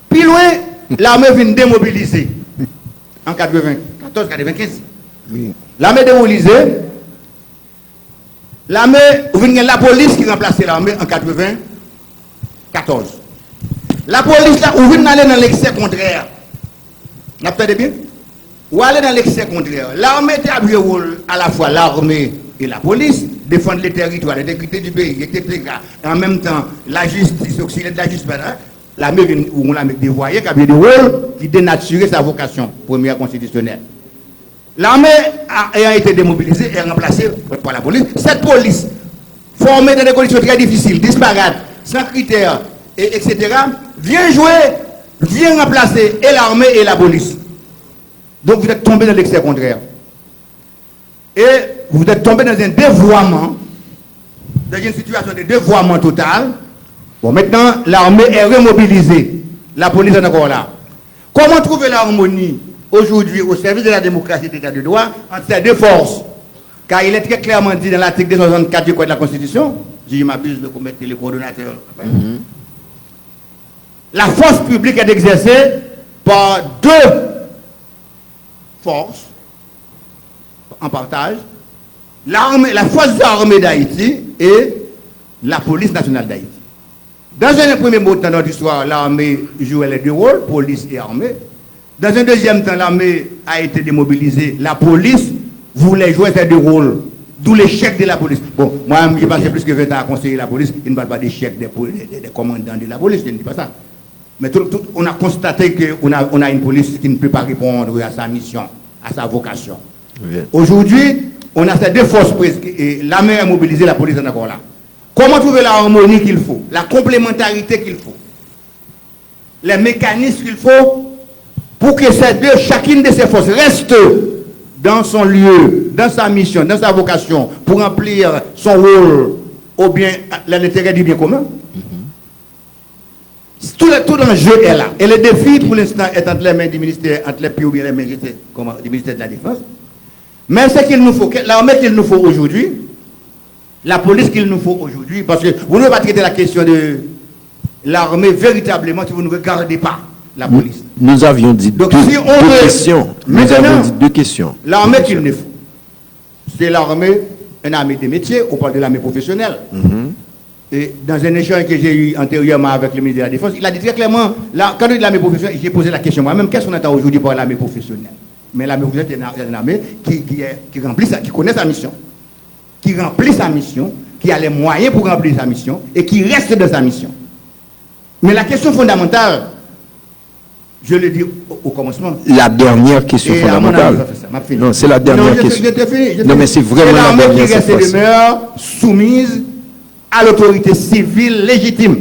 plus loin, l'armée vient démobiliser en 94-95. Oui. L'armée démobilisée, l'armée, vient la police qui remplaçait l'armée en 94. La police là, on vient aller dans l'excès contraire. Vous avez bien? ou aller dans l'excès contraire. L'armée a joué rôle à la fois l'armée et la police, défendre les territoires, l'intégrité du pays, etc. Et en même temps, la justice, auxiliaire de la justice, l'armée ou on l'a dévoyé, qui a joué des rôles qui dénaturait sa vocation première constitutionnelle. L'armée ayant été démobilisée et remplacée par la police, cette police, formée dans des conditions très difficiles, disparates, sans critères, etc., vient jouer, vient remplacer et l'armée et la police. Donc vous êtes tombé dans l'excès contraire. Et vous êtes tombé dans un dévoiement, dans une situation de dévoiement total. Bon, maintenant, l'armée est remobilisée. La police est encore là. Comment trouver l'harmonie aujourd'hui au service de la démocratie et de l'état de droit entre ces deux forces? Car il est très clairement dit dans l'article 264 du Code de la Constitution, si je m'abuse de commettre les coordonnateurs, la force publique est exercée par deux forces en partage, l'armée, la force armée d'Haïti et la police nationale d'Haïti. Dans un premier mot dans notre histoire, l'armée jouait les deux rôles, police et armée. Dans un deuxième temps, l'armée a été démobilisée. La police voulait jouer ces deux rôles, d'où l'échec de la police. Bon, moi, j'ai passé plus que 20 ans à conseiller la police, il ne parle pas d'échec des commandants de la police, je ne dis pas ça. Mais on a constaté qu'on a une police qui ne peut pas répondre à sa mission, à sa vocation. Oui. Aujourd'hui, on a ces deux forces prises, et l'armée est mobilisée, la police est encore là. Comment trouver la harmonie qu'il faut, la complémentarité qu'il faut, les mécanismes qu'il faut pour que ces deux, chacune de ces forces reste dans son lieu, dans sa mission, dans sa vocation, pour remplir son rôle au bien, l'intérêt du bien commun. Tout l'enjeu est là. Et le défi, pour l'instant, est entre les mains du ministère, entre les pays ou bien les mains du ministère de la Défense. Mais ce qu'il nous faut, l'armée qu'il nous faut aujourd'hui, la police qu'il nous faut aujourd'hui, parce que vous ne pouvez pas traiter la question de l'armée véritablement si vous ne regardez pas la police. Nous avions dit deux questions. Nous avons dit deux questions. L'armée qu'il nous faut, c'est l'armée, une armée des métiers, on parle de l'armée professionnelle. Et dans un échange que j'ai eu antérieurement avec le ministre de la Défense, il a dit très clairement, là, quand on dit l'armée professionnelle, j'ai posé la question moi-même, qu'est-ce qu'on attend aujourd'hui par l'armée professionnelle? Mais l'armée professionnelle est une armée qui remplit qui connaît sa mission, qui remplit sa mission, qui a les moyens pour remplir sa mission et qui reste dans sa mission. Mais la question fondamentale, je le dis au commencement. La dernière question fondamentale. Non, c'est la dernière question. Non, mais c'est vraiment la dernière question. Qui reste demeure soumise à l'autorité civile légitime,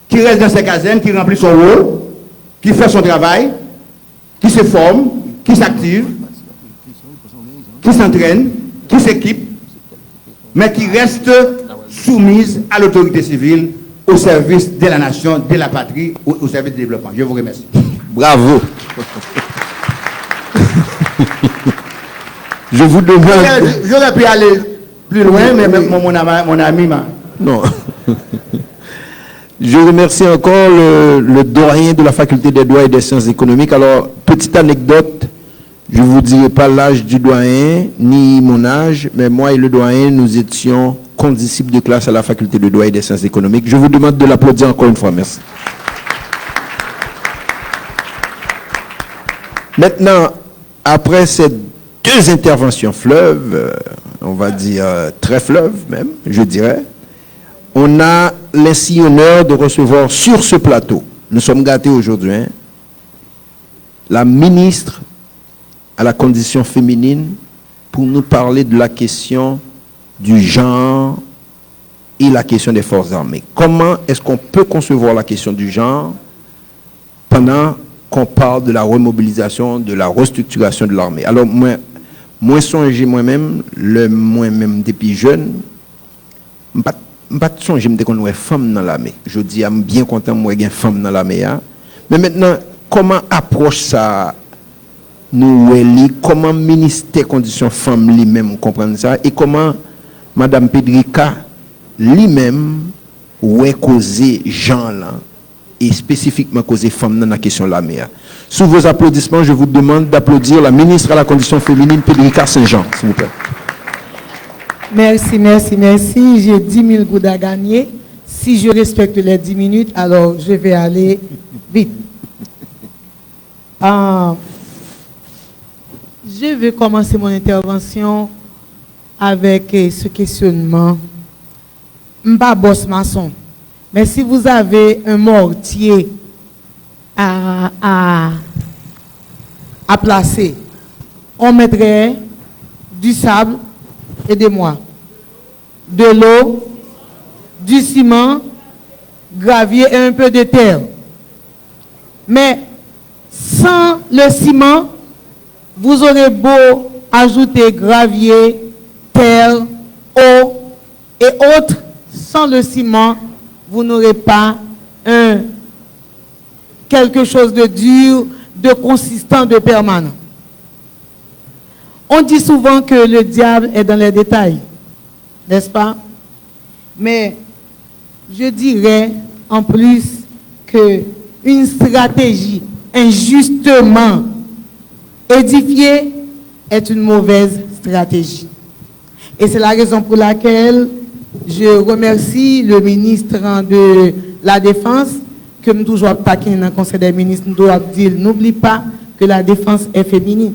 qui reste dans ses casernes, qui remplit son rôle, qui fait son travail, qui se forme, qui s'active, qui s'entraîne, qui s'équipe, mais qui reste soumise à l'autorité civile, au service de la nation, de la patrie, au service du développement. Je vous remercie. Bravo. Je vous demande... J'aurais pu aller plus loin, mais mon ami m'a... Non. Je remercie encore le doyen de la faculté des droits et des sciences économiques. Alors, petite anecdote, je ne vous dirai pas l'âge du doyen, ni mon âge, mais moi et le doyen, nous étions condisciples de classe à la faculté de droits et des sciences économiques. Je vous demande de l'applaudir encore une fois. Merci. Maintenant, après ces deux interventions fleuves, on va dire très fleuves même, je dirais, on a l'insi honneur de recevoir sur ce plateau, nous sommes gâtés aujourd'hui, la ministre à la condition féminine pour nous parler de la question du genre et la question des forces armées. Comment est-ce qu'on peut concevoir la question du genre pendant qu'on parle de la remobilisation, de la restructuration de l'armée? Alors, moi songez moi-même, moi-même depuis jeune, je ne pas songer qu'on ait femme dans l'armée. Je dis, je suis bien content moi qu'il y ait femme dans l'armée. Mais maintenant, comment approche ça nous, comment le ministère des Conditions Femmes lui-même comprend ça et comment Madame Pedrika lui-même ouais causer gens là et spécifiquement causer femmes dans la question de l'armée. Sous vos applaudissements, je vous demande d'applaudir la ministre à la condition féminine Pedrika Saint-Jean, s'il vous plaît. Merci, merci, merci. J'ai 10 000 gouttes à gagner. Si je respecte les 10 minutes, alors je vais aller vite. Je vais commencer mon intervention avec ce questionnement. M'pas boss maçon, mais si vous avez un mortier à placer, on mettrait du sable, aidez-moi, de l'eau, du ciment, gravier et un peu de terre. Mais sans le ciment, vous aurez beau ajouter gravier, terre, eau et autres, sans le ciment, vous n'aurez pas quelque chose de dur, de consistant, de permanent. On dit souvent que le diable est dans les détails, n'est-ce pas? Mais je dirais en plus qu'une stratégie injustement édifiée est une mauvaise stratégie. Et c'est la raison pour laquelle je remercie le ministre de la Défense, que nous toujours pas dans le Conseil des ministres, nous devons dire, n'oublie pas que la défense est féminine.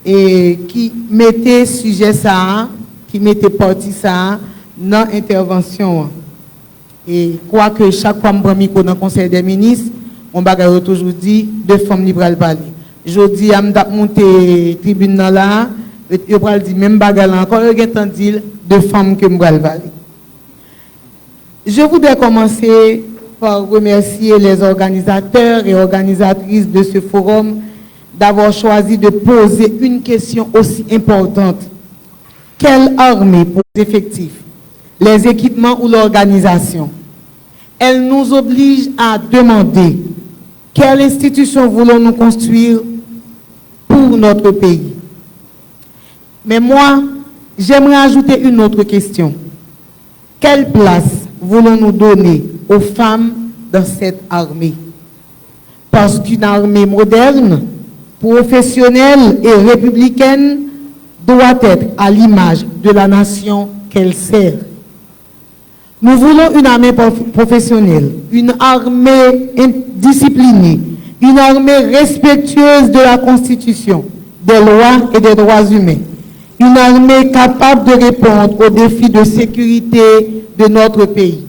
Et qui mettait sujet ça, qui mettait partie ça dans l'intervention. Et quoi que chaque fois que je dans le Conseil des ministres, on va toujours dit deux femmes libres à parler. Je dis à monter tribune là, je vais dire même bagarre encore, je vais dire deux femmes que je vais parler. Je voudrais commencer par remercier les organisateurs et organisatrices de ce forum d'avoir choisi de poser une question aussi importante. Quelle armée pour les effectifs, les équipements ou l'organisation? Elle nous oblige à demander quelle institution voulons-nous construire pour notre pays. Mais moi, j'aimerais ajouter une autre question. Quelle place voulons-nous donner aux femmes dans cette armée? Parce qu'une armée moderne, professionnelle et républicaine doit être à l'image de la nation qu'elle sert. Nous voulons une armée professionnelle, une armée disciplinée, une armée respectueuse de la Constitution, des lois et des droits humains, une armée capable de répondre aux défis de sécurité de notre pays.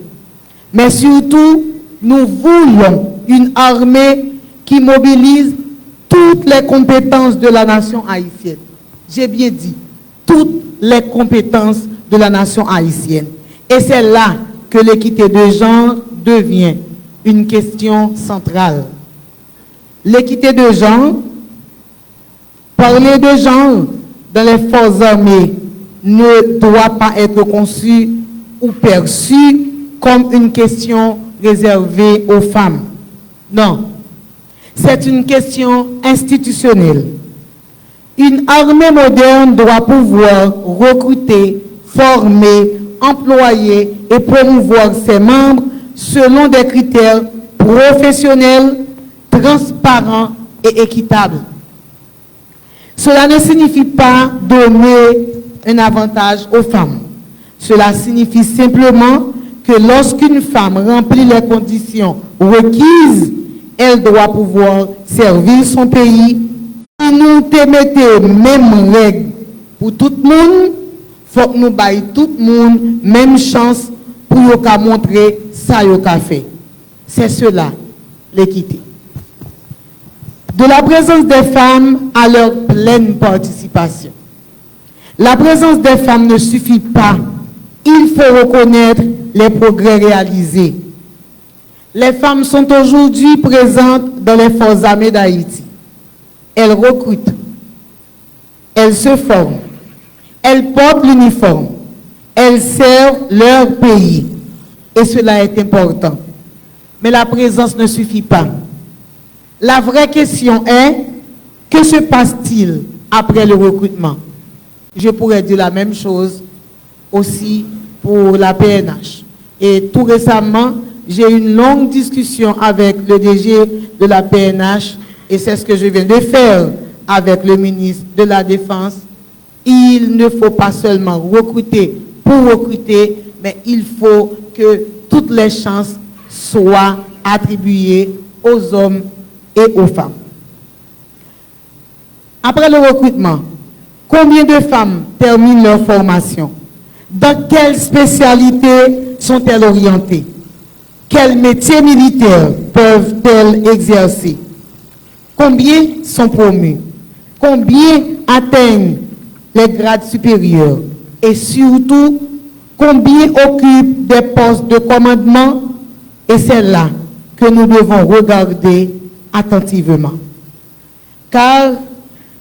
Mais surtout, nous voulons une armée qui mobilise toutes les compétences de la nation haïtienne. J'ai bien dit, toutes les compétences de la nation haïtienne. Et c'est là que l'équité de genre devient une question centrale. L'équité de genre, parler de genre dans les forces armées ne doit pas être conçu ou perçu comme une question réservée aux femmes. Non, c'est une question institutionnelle. Une armée moderne doit pouvoir recruter, former, employer et promouvoir ses membres selon des critères professionnels, transparents et équitables. Cela ne signifie pas donner un avantage aux femmes. Cela signifie simplement que lorsqu'une femme remplit les conditions requises, elle doit pouvoir servir son pays. Si nous te mettons même règles pour tout le monde, il faut que nous baillons tout le monde même chance pour montrer ça qu'a fait. C'est cela, l'équité. De la présence des femmes à leur pleine participation. La présence des femmes ne suffit pas. Il faut reconnaître les progrès réalisés. Les femmes sont aujourd'hui présentes dans les forces armées d'Haïti. Elles recrutent, elles se forment, elles portent l'uniforme, elles servent leur pays. Et cela est important. Mais la présence ne suffit pas. La vraie question est, que se passe-t-il après le recrutement? Je pourrais dire la même chose aussi pour la PNH. Et tout récemment, j'ai eu une longue discussion avec le DG de la PNH et c'est ce que je viens de faire avec le ministre de la Défense. Il ne faut pas seulement recruter pour recruter, mais il faut que toutes les chances soient attribuées aux hommes et aux femmes. Après le recrutement, combien de femmes terminent leur formation? Dans quelles spécialités sont-elles orientées? Quels métiers militaires peuvent-elles exercer? Combien sont promus? Combien atteignent les grades supérieurs? Et surtout, combien occupent des postes de commandement? Et c'est là que nous devons regarder attentivement. Car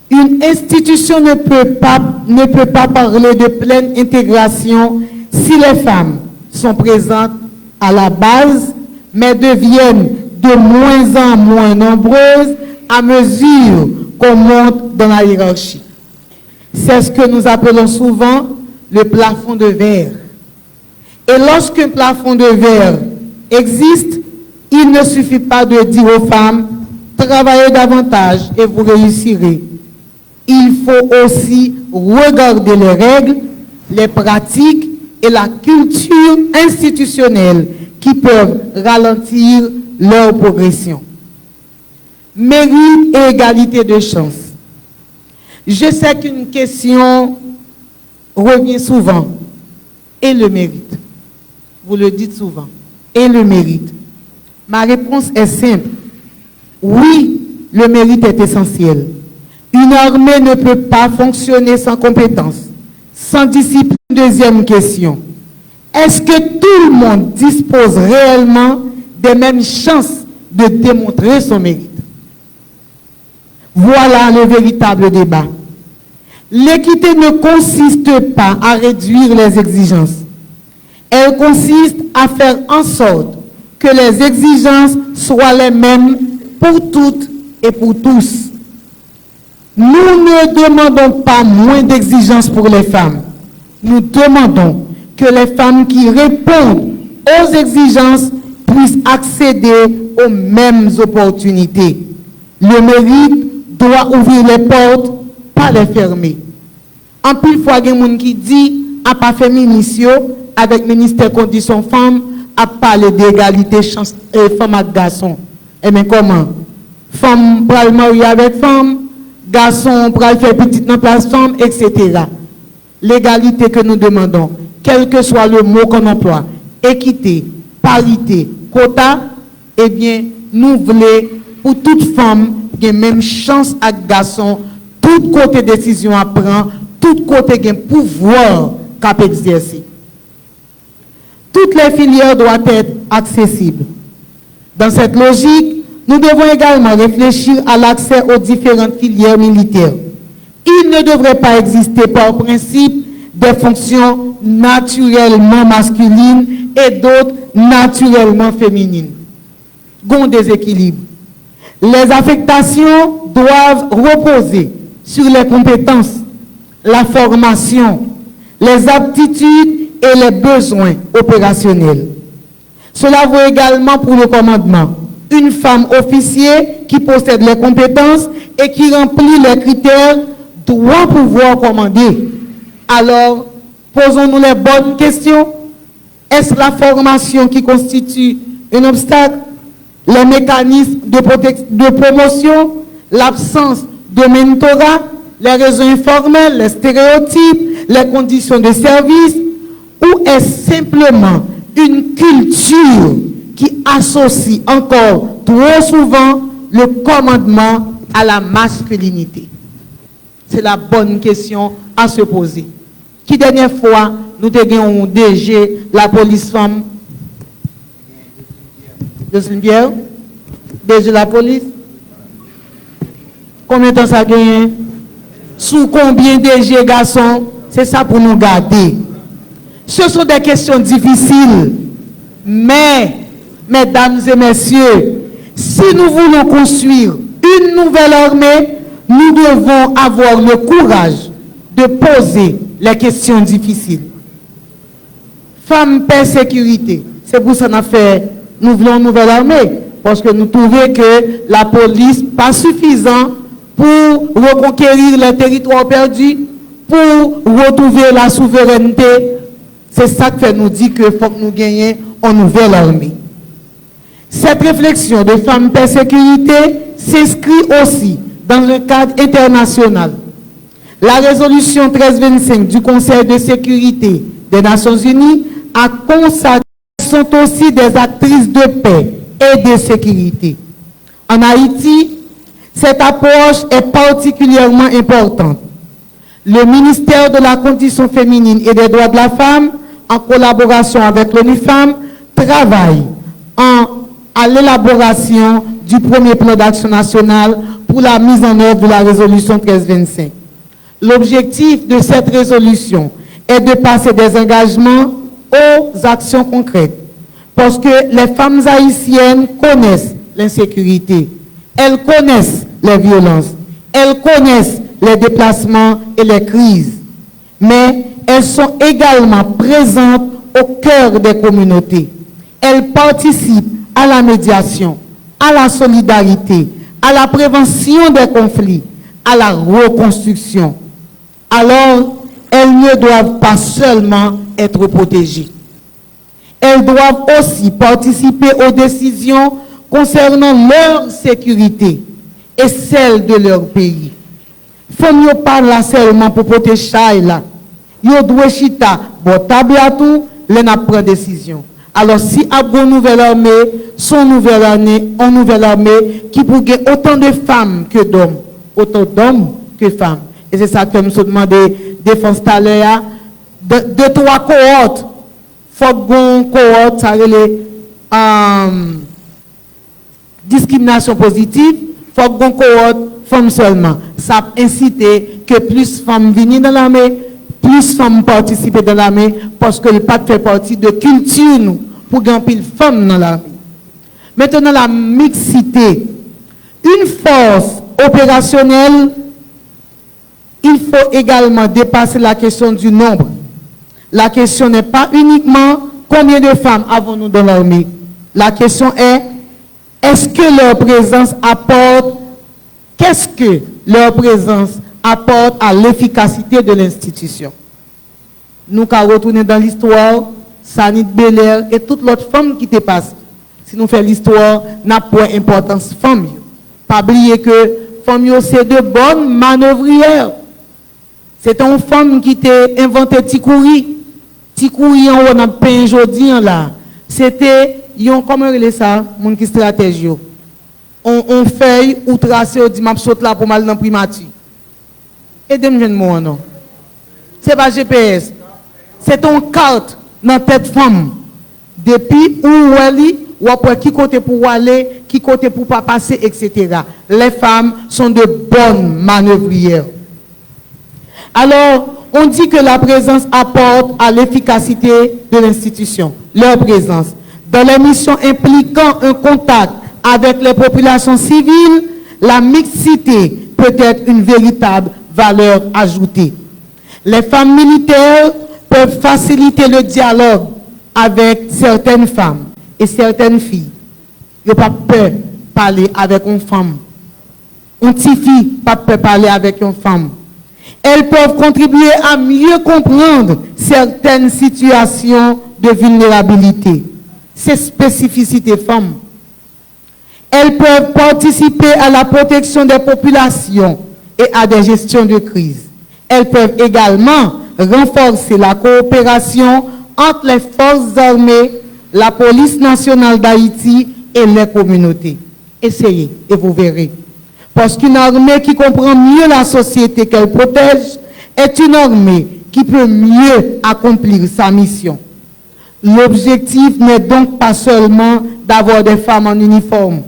une institution ne peut pas parler de pleine intégration si les femmes sont présentes à la base, mais deviennent de moins en moins nombreuses à mesure qu'on monte dans la hiérarchie. C'est ce que nous appelons souvent le plafond de verre. Et lorsqu'un plafond de verre existe, il ne suffit pas de dire aux femmes, travaillez davantage et vous réussirez. Il faut aussi regarder les règles, les pratiques et la culture institutionnelle qui peuvent ralentir leur progression. Mérite et égalité de chance. Je sais qu'une question revient souvent. Et le mérite? Vous le dites souvent. Et le mérite? Ma réponse est simple. Oui, le mérite est essentiel. Une armée ne peut pas fonctionner sans compétence, sans discipline. Deuxième question. Est-ce que tout le monde dispose réellement des mêmes chances de démontrer son mérite? Voilà le véritable débat. L'équité ne consiste pas à réduire les exigences. Elle consiste à faire en sorte que les exigences soient les mêmes pour toutes et pour tous. Nous ne demandons pas moins d'exigences pour les femmes. Nous demandons que les femmes qui répondent aux exigences puissent accéder aux mêmes opportunités. Le mérite doit ouvrir les portes, pas les fermer. En plus, il y a des gens qui disent à pas fait ministre avec ministère conditions femmes à parler d'égalité chance femmes avec garçons. Eh bien comment? Femme pour marier avec femme, garçon pour faire petite dans place femme, etc. L'égalité que nous demandons, quel que soit le mot qu'on emploie, équité, parité, quota, eh bien, nous voulons pour toute femme qui a même chance avec garçon, tout côté décision à prendre, tout côté qui a pouvoir qu'à exercer. Toutes les filières doivent être accessibles. Dans cette logique, nous devons également réfléchir à l'accès aux différentes filières militaires. Il ne devrait pas exister par principe des fonctions naturellement masculines et d'autres naturellement féminines. Gon déséquilibre. Les affectations doivent reposer sur les compétences, la formation, les aptitudes et les besoins opérationnels. Cela vaut également pour le commandement. Une femme officier qui possède les compétences et qui remplit les critères doit pouvoir commander. Alors, posons-nous les bonnes questions. Est-ce la formation qui constitue un obstacle? Les mécanismes de promotion, l'absence de mentorat, les réseaux informels, les stéréotypes, les conditions de service, ou est-ce simplement une culture qui associe encore trop souvent le commandement à la masculinité? C'est la bonne question à se poser. Qui dernière fois nous avons un DG, la police femme, Jocelyne Pierre, DG la police? Combien de temps ça a gagné? Sous combien DG garçons? C'est ça pour nous garder. Ce sont des questions difficiles, mais, mesdames et messieurs, si nous voulons construire une nouvelle armée, nous devons avoir le courage de poser les questions difficiles. Femmes, paix, sécurité. C'est pour ça que nous voulons une nouvelle armée, parce que nous trouvons que la police n'est pas suffisante pour reconquérir les territoires perdus, pour retrouver la souveraineté. C'est ça que nous dit qu'il faut que nous gagnions une nouvelle armée. Cette réflexion de femmes, paix, sécurité s'inscrit aussi dans le cadre international. La résolution 1325 du Conseil de sécurité des Nations Unies a constaté qu'elles sont aussi des actrices de paix et de sécurité. En Haïti, cette approche est particulièrement importante. Le ministère de la Condition féminine et des droits de la femme, en collaboration avec l'ONU Femmes, travaille à l'élaboration du premier plan d'action national pour la mise en œuvre de la résolution 1325. L'objectif de cette résolution est de passer des engagements aux actions concrètes, parce que les femmes haïtiennes connaissent l'insécurité, elles connaissent les violences, elles connaissent les déplacements et les crises, mais elles sont également présentes au cœur des communautés. Elles participent à la médiation, à la solidarité, à la prévention des conflits, à la reconstruction. Alors, elles ne doivent pas seulement être protégées. Elles doivent aussi participer aux décisions concernant leur sécurité et celle de leur pays. Faut mieux pas là seulement pour protéger là. Yo doit chita, bon table à tout, les n'a pris décision. Alors si Abgo nouvelle armée, son nouvelle année, en nouvelle armée, qui pour gagner autant de femmes que d'hommes, autant d'hommes que femmes. Et c'est ça que nous demandé défense tout à l'heure, de trois cohortes. Faut qu'on cohorte, ça relève discrimination positive, faut qu'on cohorte femmes seulement. Ça incite que plus femmes viennent dans l'armée, plus femmes participent dans l'armée, parce que le pas fait partie de culture nous pour gagner pile femmes dans l'armée. Maintenant la mixité, une force opérationnelle, il faut également dépasser la question du nombre. La question n'est pas uniquement combien de femmes avons-nous dans l'armée. La question est-ce que leur présence apporte, qu'est-ce que leur présence apporte à l'efficacité de l'institution. Nous avons retourné dans l'histoire, Sanit Belair et toutes les autres femmes qui te passent. Si nous faisons l'histoire, n'a pas importance femmes. Pas oublier que femmes c'est de bonnes manœuvrières. C'est une femme qui t'a inventé Tikouri. Tikouri en haut dans pain aujourd'hui là. C'était comment il est ça, mon qui stratégie. On fait ou tracer au dimanche saute là pour mal dans primature. Aidez-moi jeune moi non. C'est pas GPS. C'est ton carte dans tête femme. Depuis où elle ou après qui côté pour aller, qui côté pour pas passer, etc. Les femmes sont de bonnes manœuvrières. Alors, on dit que la présence apporte à l'efficacité de l'institution, leur présence. Dans les missions impliquant un contact avec les populations civiles, la mixité peut être une véritable valeur ajoutée. Les femmes militaires peuvent faciliter le dialogue avec certaines femmes et certaines filles. Il n'y a pas peur de parler avec une femme. Une petite fille pas peur de parler avec une femme. Elles peuvent contribuer à mieux comprendre certaines situations de vulnérabilité, ces spécificités femmes. Elles peuvent participer à la protection des populations et à des gestions de crise. Elles peuvent également renforcer la coopération entre les forces armées, la police nationale d'Haïti et les communautés. Essayez et vous verrez. Parce qu'une armée qui comprend mieux la société qu'elle protège est une armée qui peut mieux accomplir sa mission. L'objectif n'est donc pas seulement d'avoir des femmes en uniforme.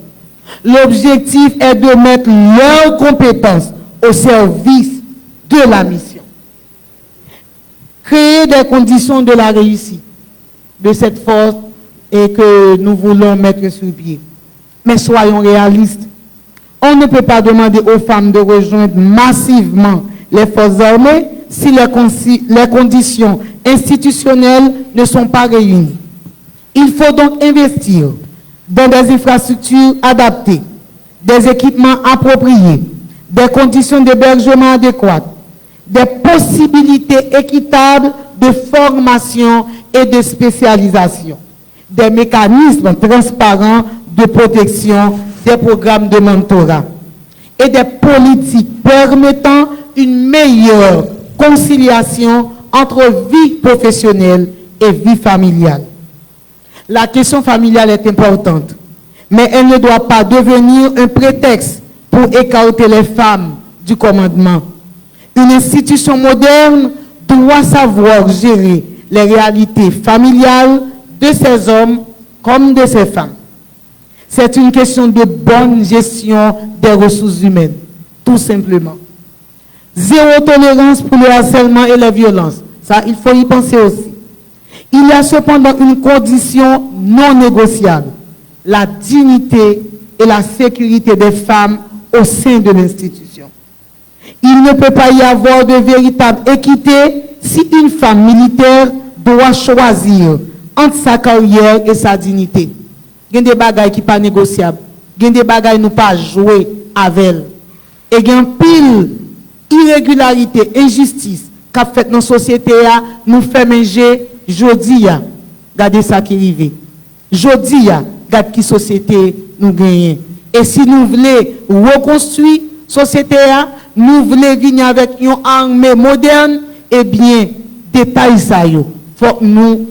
L'objectif est de mettre leurs compétences au service de la mission. Créer des conditions de la réussite de cette force et que nous voulons mettre sur pied. Mais soyons réalistes. On ne peut pas demander aux femmes de rejoindre massivement les forces armées si les conditions institutionnelles ne sont pas réunies. Il faut donc investir dans des infrastructures adaptées, des équipements appropriés, des conditions d'hébergement adéquates, des possibilités équitables de formation et de spécialisation, des mécanismes transparents de protection, des programmes de mentorat. et des politiques permettant une meilleure conciliation entre vie professionnelle et vie familiale. La question familiale est importante, mais elle ne doit pas devenir un prétexte pour écarter les femmes du commandement. Une institution moderne doit savoir gérer les réalités familiales de ces hommes comme de ces femmes. C'est une question de bonne gestion des ressources humaines, tout simplement. Zéro tolérance pour le harcèlement et la violence. Ça, il faut y penser aussi. Il y a cependant une condition non négociable, la dignité et la sécurité des femmes au sein de l'institution. Il ne peut pas y avoir de véritable équité si une femme militaire doit choisir entre sa carrière et sa dignité. Il y a des bagailles qui ne sont pas négociables. Il y a des bagailles qui ne pas jouer avec elle. Et il y a une pile irrégularité, injustice qu'a fait dans la société, nous fait manger jodi. Regardez ça qui arrive. Jodi, regardez qui société nous gagnons. Et si nous voulons reconstruire la société, nous voulons venir avec une armée moderne, eh bien, détail ça. Il faut que nous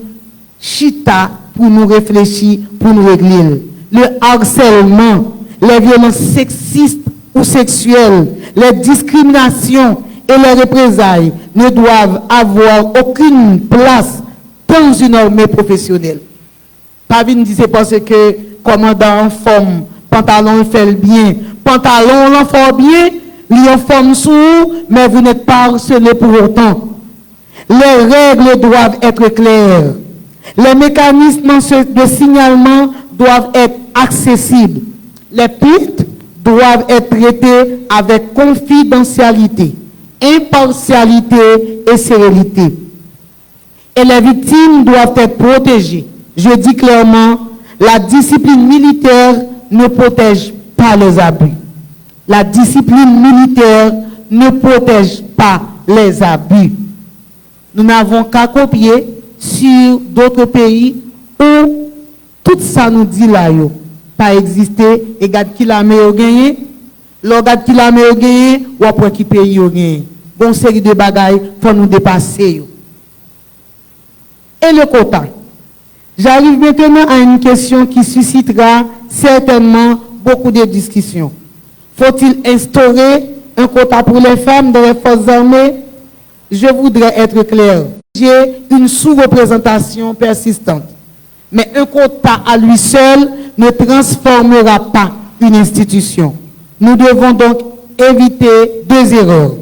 chita pour nous réfléchir, pour nous régler. Le harcèlement, les violences sexistes ou sexuelles, les discriminations et les représailles ne doivent avoir aucune place dans une armée professionnelle. Pas venir dire parce que commandant en forme, pantalon fait le bien, pantalon l'en fait bien, il en forme sous, mais vous n'êtes pas harcelé pour autant. Les règles doivent être claires. Les mécanismes de signalement doivent être accessibles. Les plaintes doivent être traitées avec confidentialité, impartialité et sérénité. Et les victimes doivent être protégées. Je dis clairement, la discipline militaire ne protège pas les abus. La discipline militaire ne protège pas les abus. Nous n'avons qu'à copier sur d'autres pays où tout ça nous dit là, pas exister, et regarde qui la meilleure gagné, regarde qui la meilleure gagné, ou après qui pays gagné. Bon série de bagailles, faut nous dépasser. Et le quota. J'arrive maintenant à une question qui suscitera certainement beaucoup de discussions. Faut-il instaurer un quota pour les femmes dans les forces armées? Je voudrais être clair. J'ai une sous-représentation persistante. Mais un quota à lui seul ne transformera pas une institution. Nous devons donc éviter deux erreurs.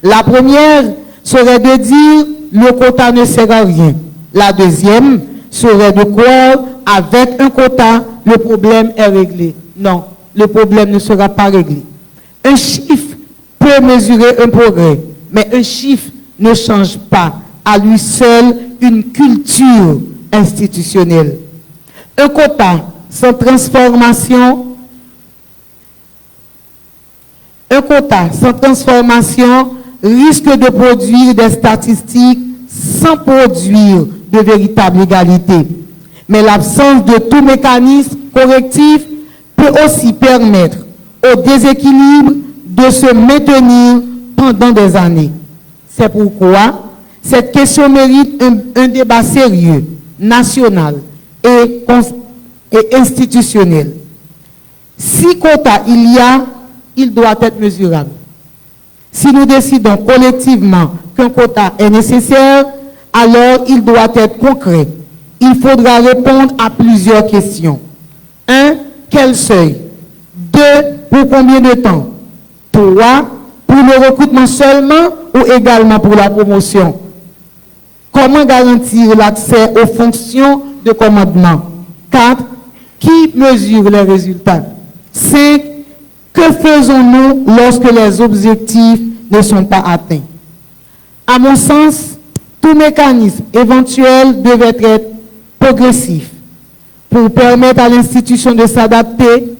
La première serait de dire le quota ne sert à rien. La deuxième serait de croire avec un quota, le problème est réglé. Non, le problème ne sera pas réglé. Un chiffre peut mesurer un progrès, mais un chiffre ne change pas à lui seul une culture institutionnelle. Un quota sans transformation, risque de produire des statistiques sans produire de véritable égalité. Mais l'absence de tout mécanisme correctif peut aussi permettre au déséquilibre de se maintenir pendant des années. C'est pourquoi cette question mérite un débat sérieux, national et institutionnel. Si quota il y a, il doit être mesurable. Si nous décidons collectivement qu'un quota est nécessaire, alors il doit être concret. Il faudra répondre à plusieurs questions. 1. Quel seuil? 2. Pour combien de temps? 3. Pour le recrutement seulement ou également pour la promotion? Comment garantir l'accès aux fonctions de commandement? 4. Qui mesure les résultats? 5. Que faisons-nous lorsque les objectifs ne sont pas atteints? À mon sens, tout mécanisme éventuel devait être progressif pour permettre à l'institution de s'adapter,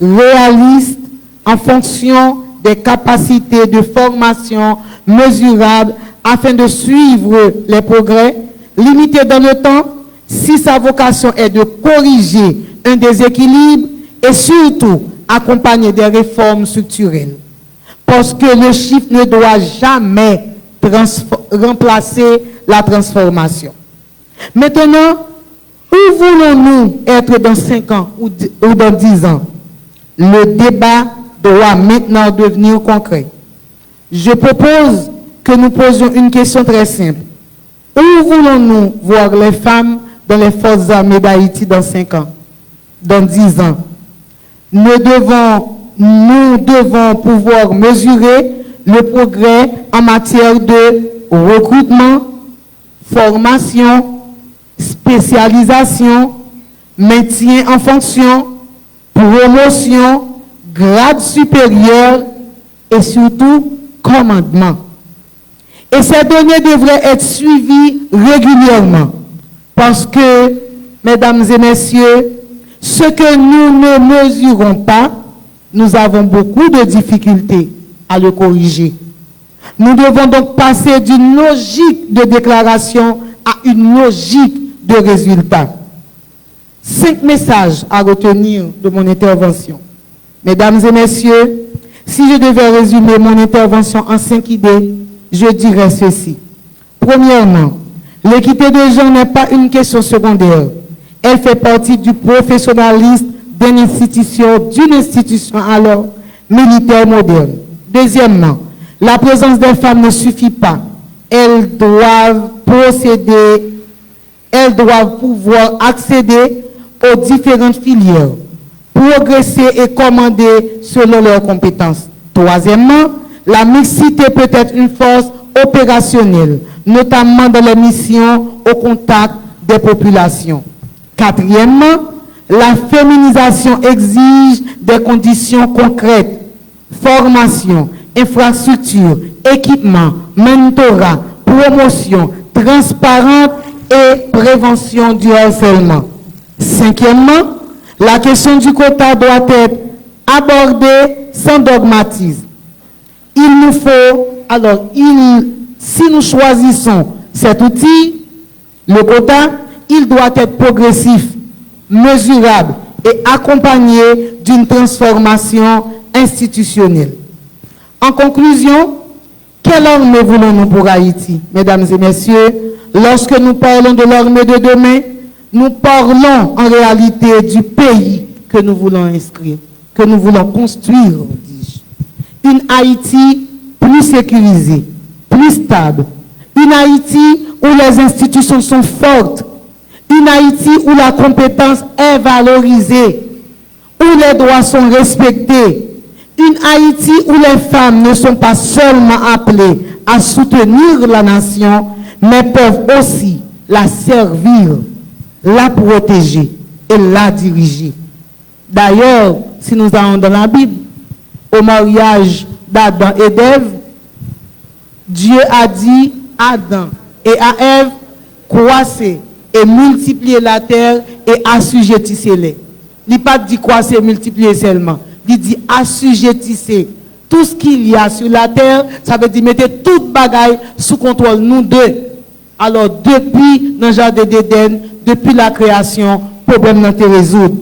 réaliste en fonction des capacités de formation mesurables afin de suivre les progrès, limité dans le temps si sa vocation est de corriger un déséquilibre et surtout accompagné des réformes structurelles. Parce que le chiffre ne doit jamais remplacer la transformation. Maintenant, où voulons-nous être dans 5 ans ou dans 10 ans? Le débat doit maintenant devenir concret. Je propose que nous posions une question très simple. Où voulons-nous voir les femmes dans les forces armées d'Haïti dans 5 ans, dans 10 ans? Nous devons pouvoir mesurer le progrès en matière de recrutement, formation, spécialisation, maintien en fonction, promotion, grade supérieur et surtout commandement. Et ces données devraient être suivies régulièrement parce que, mesdames et messieurs, ce que nous ne mesurons pas, nous avons beaucoup de difficultés à le corriger. Nous devons donc passer d'une logique de déclaration à une logique de résultat. 5 messages à retenir de mon intervention. Mesdames et messieurs, si je devais résumer mon intervention en 5 idées, je dirais ceci. Premièrement, l'équité de genre n'est pas une question secondaire. Elle fait partie du professionnalisme d'une institution alors militaire moderne. Deuxièmement, la présence des femmes ne suffit pas. Elles doivent pouvoir accéder aux différentes filières, progresser et commander selon leurs compétences. Troisièmement, la mixité peut être une force opérationnelle, notamment dans les missions au contact des populations. Quatrièmement, la féminisation exige des conditions concrètes, formation, infrastructure, équipement, mentorat, promotion, transparente et prévention du harcèlement. Cinquièmement, la question du quota doit être abordée sans dogmatisme. Il nous faut, si nous choisissons cet outil, le quota, il doit être progressif, mesurable et accompagné d'une transformation institutionnelle. En conclusion, quelle armée voulons-nous pour Haïti, mesdames et messieurs? Lorsque nous parlons de l'armée de demain, nous parlons en réalité du pays que nous voulons inscrire, que nous voulons construire, dis-je. Une Haïti plus sécurisée, plus stable. Une Haïti où les institutions sont fortes. Une Haïti où la compétence est valorisée, où les droits sont respectés. Une Haïti où les femmes ne sont pas seulement appelées à soutenir la nation, mais peuvent aussi la servir, la protéger et la diriger. D'ailleurs, si nous allons dans la Bible, au mariage d'Adam et d'Ève, Dieu a dit à Adam et à Ève, croissez et multipliez la terre et assujettissez-les. Il n'a pas dit croissez, multiplier seulement. Il dit assujettissez tout ce qu'il y a sur la terre. Ça veut dire mettez toute bagaille sous contrôle, nous deux. Alors, depuis le jardin d'Éden, depuis la création, le problème n'a été résolu.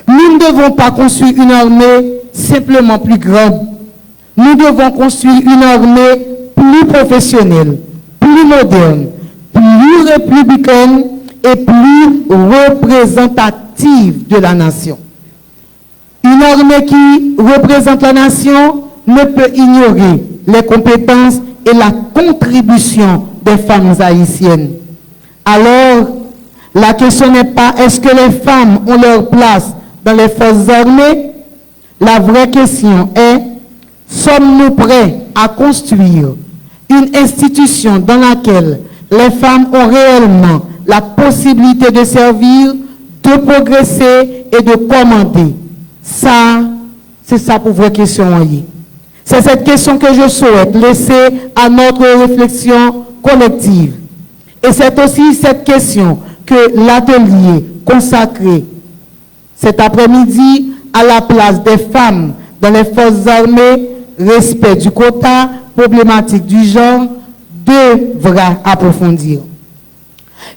Nous ne devons pas construire une armée simplement plus grande. Nous devons construire une armée plus professionnelle, plus moderne, plus républicaine et plus représentative de la nation. Une armée qui représente la nation ne peut ignorer les compétences et la contribution des femmes haïtiennes. Alors, la question n'est pas est-ce que les femmes ont leur place dans les forces armées? La vraie question est, sommes-nous prêts à construire une institution dans laquelle les femmes ont réellement la possibilité de servir, de progresser et de commander? Ça, c'est ça pour vraie question. C'est cette question que je souhaite laisser à notre réflexion collective. Et c'est aussi cette question que l'atelier consacré cet après-midi à la place des femmes dans les forces armées, respect du quota, problématique du genre, devra approfondir.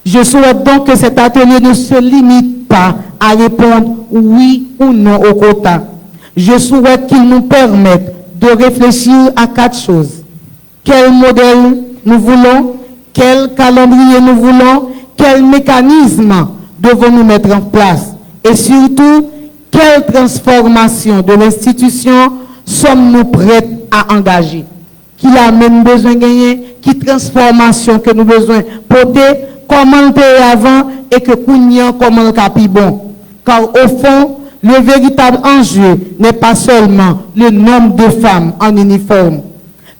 Je souhaite donc que cet atelier ne se limite pas à répondre oui ou non au quota, je souhaite qu'il nous permette de réfléchir à 4 choses. Quel modèle nous voulons, quel calendrier nous voulons, quel mécanisme devons-nous mettre en place et surtout, quelle transformation de l'institution sommes-nous prêts à engager? Qui a même besoin de gagner, qui transformation que nous besoin porter, comment le payer avant et que Kounyan, comment le capi bon. Car au fond, le véritable enjeu n'est pas seulement le nombre de femmes en uniforme.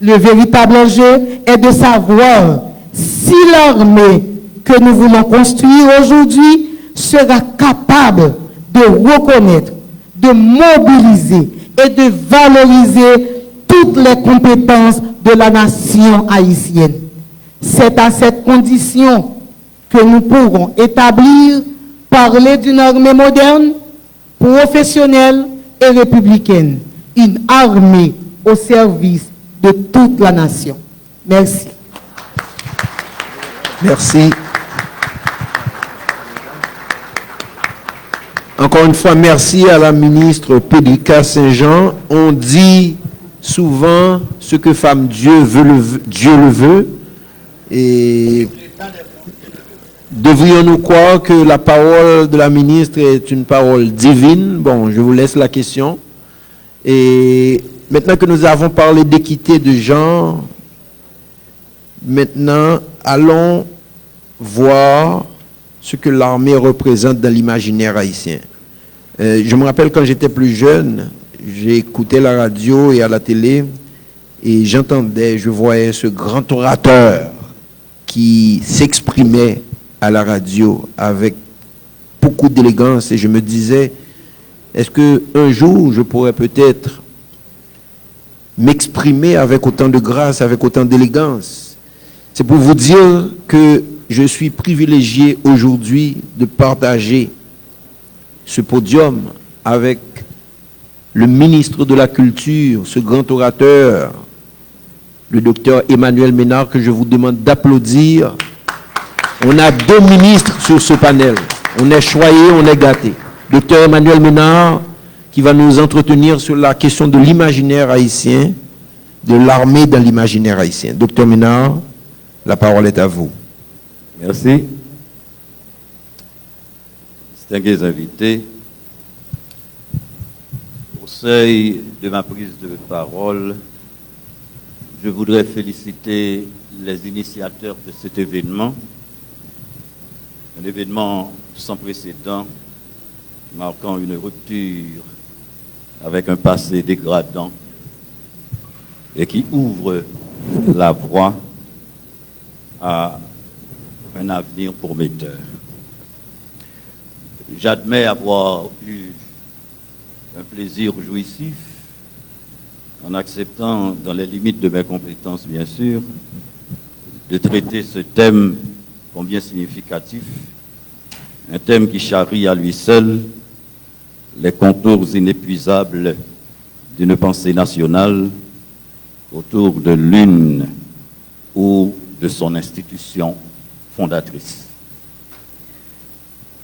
Le véritable enjeu est de savoir si l'armée que nous voulons construire aujourd'hui sera capable de reconnaître, de mobiliser et de valoriser toutes les compétences de la nation haïtienne. C'est à cette condition que nous pourrons établir, parler d'une armée moderne, professionnelle et républicaine, une armée au service de toute la nation. Merci. Merci. Encore une fois, merci à la ministre Pédrica Saint-Jean. On dit souvent ce que femme Dieu veut, Dieu le veut. Et devrions-nous croire que la parole de la ministre est une parole divine? Bon, je vous laisse la question. Et maintenant que nous avons parlé d'équité de genre, maintenant, allons voir ce que l'armée représente dans l'imaginaire haïtien. Je me rappelle quand j'étais plus jeune, j'écoutais la radio et à la télé et j'entendais, je voyais ce grand orateur qui s'exprimait à la radio avec beaucoup d'élégance et je me disais, est-ce qu'un jour je pourrais peut-être m'exprimer avec autant de grâce, avec autant d'élégance? C'est pour vous dire que je suis privilégié aujourd'hui de partager ce podium avec le ministre de la Culture, ce grand orateur, le docteur Emmanuel Ménard, que je vous demande d'applaudir. On a 2 ministres sur ce panel. On est choyés, on est gâtés. Docteur Emmanuel Ménard, qui va nous entretenir sur la question de l'imaginaire haïtien, de l'armée dans l'imaginaire haïtien. Docteur Ménard, la parole est à vous. Merci. Distingués invités, au seuil de ma prise de parole, je voudrais féliciter les initiateurs de cet événement, un événement sans précédent, marquant une rupture avec un passé dégradant et qui ouvre la voie à un avenir prometteur. J'admets avoir eu un plaisir jouissif en acceptant, dans les limites de mes compétences bien sûr, de traiter ce thème combien significatif, un thème qui charrie à lui seul les contours inépuisables d'une pensée nationale autour de l'une ou de son institution fondatrice.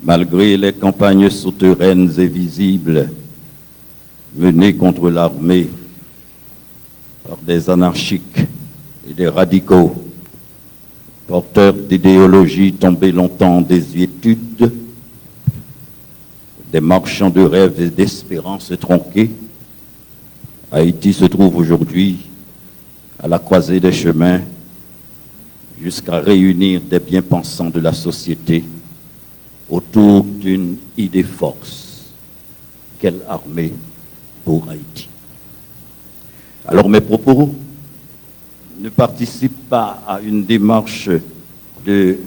Malgré les campagnes souterraines et visibles menées contre l'armée par des anarchiques et des radicaux, porteurs d'idéologies tombées longtemps en désuétude, des marchands de rêves et d'espérances tronquées, Haïti se trouve aujourd'hui à la croisée des chemins jusqu'à réunir des bien-pensants de la société autour d'une idée force. Quelle armée pour Haïti? Alors mes propos ne participent pas à une démarche de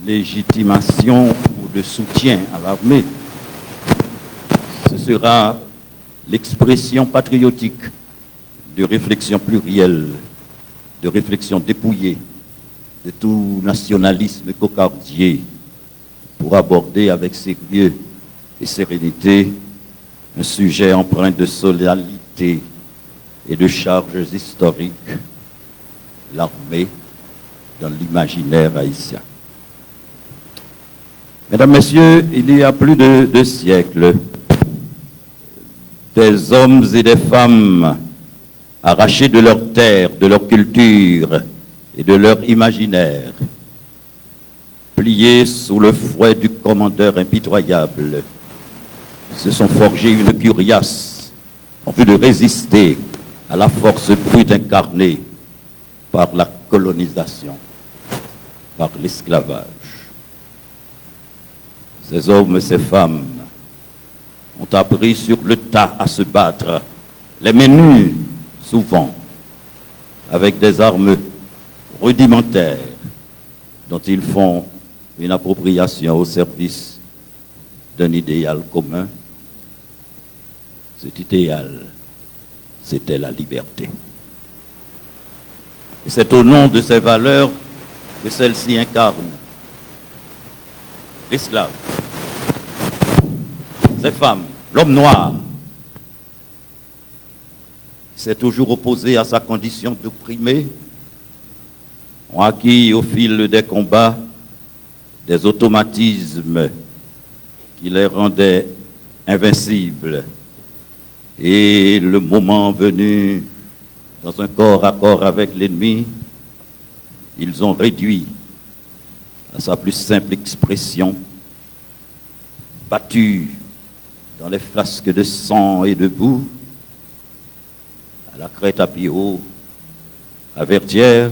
légitimation ou de soutien à l'armée. Ce sera l'expression patriotique de réflexion plurielle, de réflexion dépouillée de tout nationalisme cocardier pour aborder avec sérieux et sérénité un sujet empreint de solennité et de charges historiques, l'armée dans l'imaginaire haïtien. Mesdames, Messieurs, il y a plus de 2 siècles, des hommes et des femmes arrachés de leur terre, de leur culture et de leur imaginaire, pliés sous le fouet du commandeur impitoyable, se sont forgés une cuirasse en vue de résister à la force brute incarnée par la colonisation, par l'esclavage. Ces hommes et ces femmes ont appris sur le tas à se battre, les mains nues souvent, avec des armes rudimentaires dont ils font une appropriation au service d'un idéal commun. Cet idéal, c'était la liberté. Et c'est au nom de ces valeurs que celle-ci incarne l'esclave, ces femmes, l'homme noir, s'est toujours opposé à sa condition d'opprimé, ont acquis au fil des combats des automatismes qui les rendaient invincibles. Et le moment venu, dans un corps à corps avec l'ennemi, ils ont réduit à sa plus simple expression, battu dans les flasques de sang et de boue, à la Crête à Pio, à Verdière,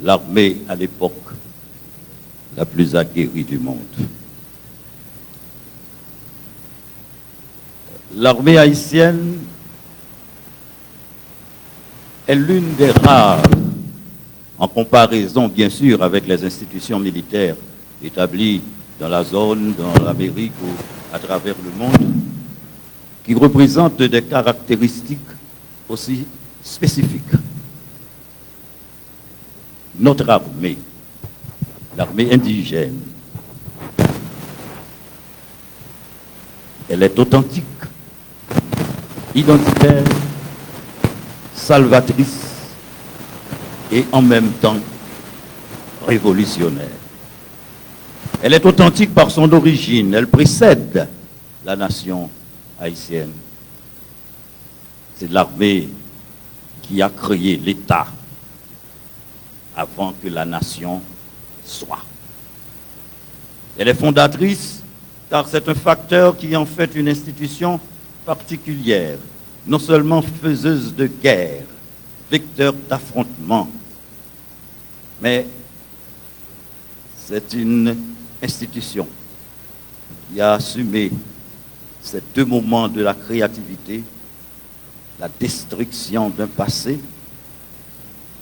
l'armée à l'époque la plus aguerrie du monde. L'armée haïtienne est l'une des rares, en comparaison bien sûr avec les institutions militaires établies dans la zone, dans l'Amérique ou à travers le monde, qui représente des caractéristiques aussi spécifiques. Notre armée, l'armée indigène, elle est authentique, identitaire, salvatrice et en même temps révolutionnaire. Elle est authentique par son origine, elle précède la nation haïtienne. C'est l'armée qui a créé l'État avant que la nation soit. Elle est fondatrice car c'est un facteur qui en fait une institution particulière, non seulement faiseuse de guerre, vecteur d'affrontement, mais c'est une institution qui a assumé ces deux moments de la créativité, la destruction d'un passé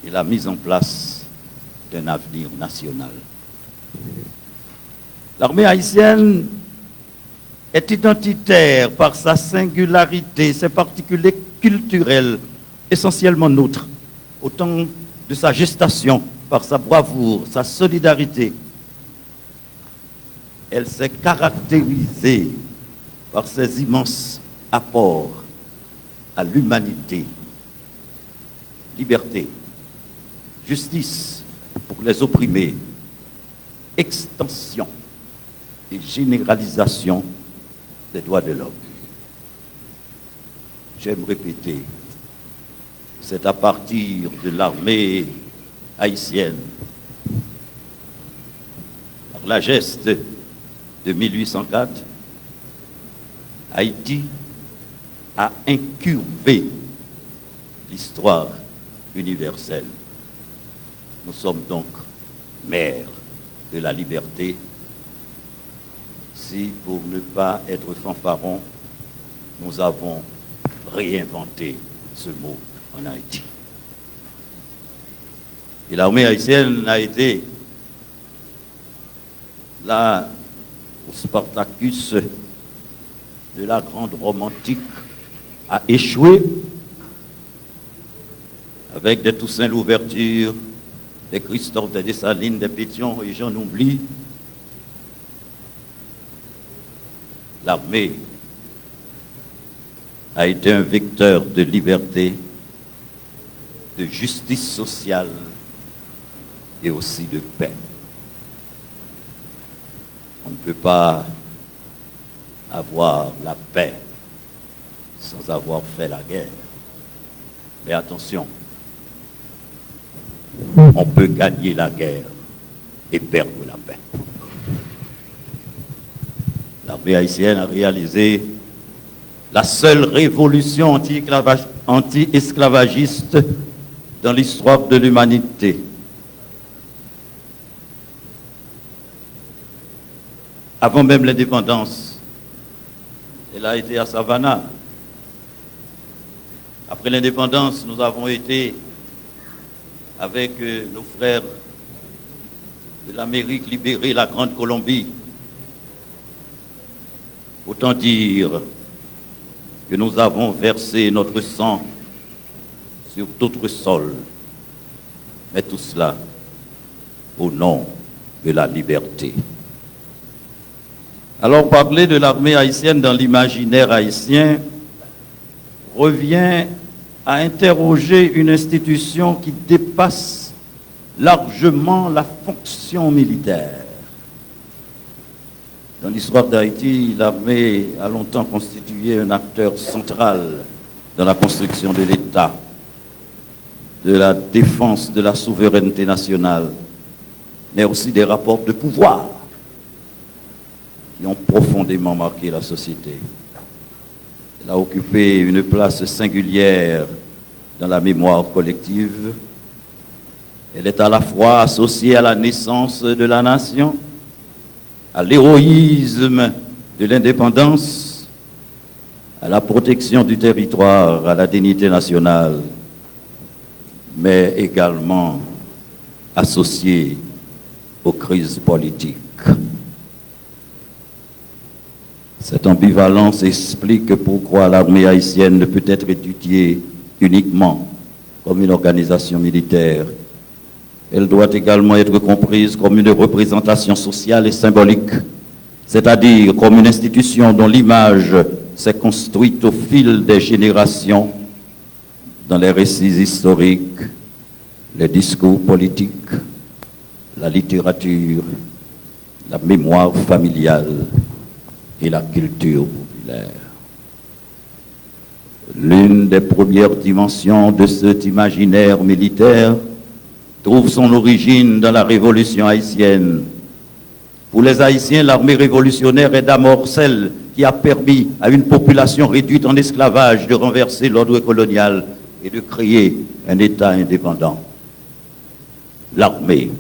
et la mise en place d'un avenir national. L'armée haïtienne est identitaire par sa singularité, ses particularités culturelles, essentiellement nôtres, autant de sa gestation, par sa bravoure, sa solidarité. Elle s'est caractérisée par ses immenses apports à l'humanité, liberté, justice pour les opprimés, extension et généralisation des droits de l'homme. J'aime répéter, c'est à partir de l'armée haïtienne, par la geste de 1804, Haïti a incurvé l'histoire universelle. Nous sommes donc mères de la liberté. Si, pour ne pas être fanfaron, nous avons réinventé ce mot en Haïti. Et l'armée haïtienne a été là au Spartacus de la grande romantique, a échoué avec des Toussaint Louverture, des Christophe de Dessalines, des Pétion et j'en oublie. L'armée a été un vecteur de liberté, de justice sociale et aussi de paix. On ne peut pas avoir la paix sans avoir fait la guerre. Mais attention, on peut gagner la guerre et perdre la paix. L'armée haïtienne a réalisé la seule révolution anti-esclavagiste dans l'histoire de l'humanité. Avant même l'indépendance, elle a été à Savannah. Après l'indépendance, nous avons été avec nos frères de l'Amérique libérée, la Grande Colombie. Autant dire que nous avons versé notre sang sur d'autres sols, mais tout cela au nom de la liberté. Alors parler de l'armée haïtienne dans l'imaginaire haïtien revient à interroger une institution qui dépasse largement la fonction militaire. Dans l'histoire d'Haïti, l'armée a longtemps constitué un acteur central dans la construction de l'État, de la défense de la souveraineté nationale, mais aussi des rapports de pouvoir qui ont profondément marqué la société. Elle a occupé une place singulière dans la mémoire collective. Elle est à la fois associée à la naissance de la nation, à l'héroïsme de l'indépendance, à la protection du territoire, à la dignité nationale, mais également associée aux crises politiques. Cette ambivalence explique pourquoi l'armée haïtienne ne peut être étudiée uniquement comme une organisation militaire. Elle doit également être comprise comme une représentation sociale et symbolique, c'est-à-dire comme une institution dont l'image s'est construite au fil des générations dans les récits historiques, les discours politiques, la littérature, la mémoire familiale et la culture populaire. L'une des premières dimensions de cet imaginaire militaire trouve son origine dans la révolution haïtienne. Pour les Haïtiens, l'armée révolutionnaire est d'abord celle qui a permis à une population réduite en esclavage de renverser l'ordre colonial et de créer un État indépendant. L'armée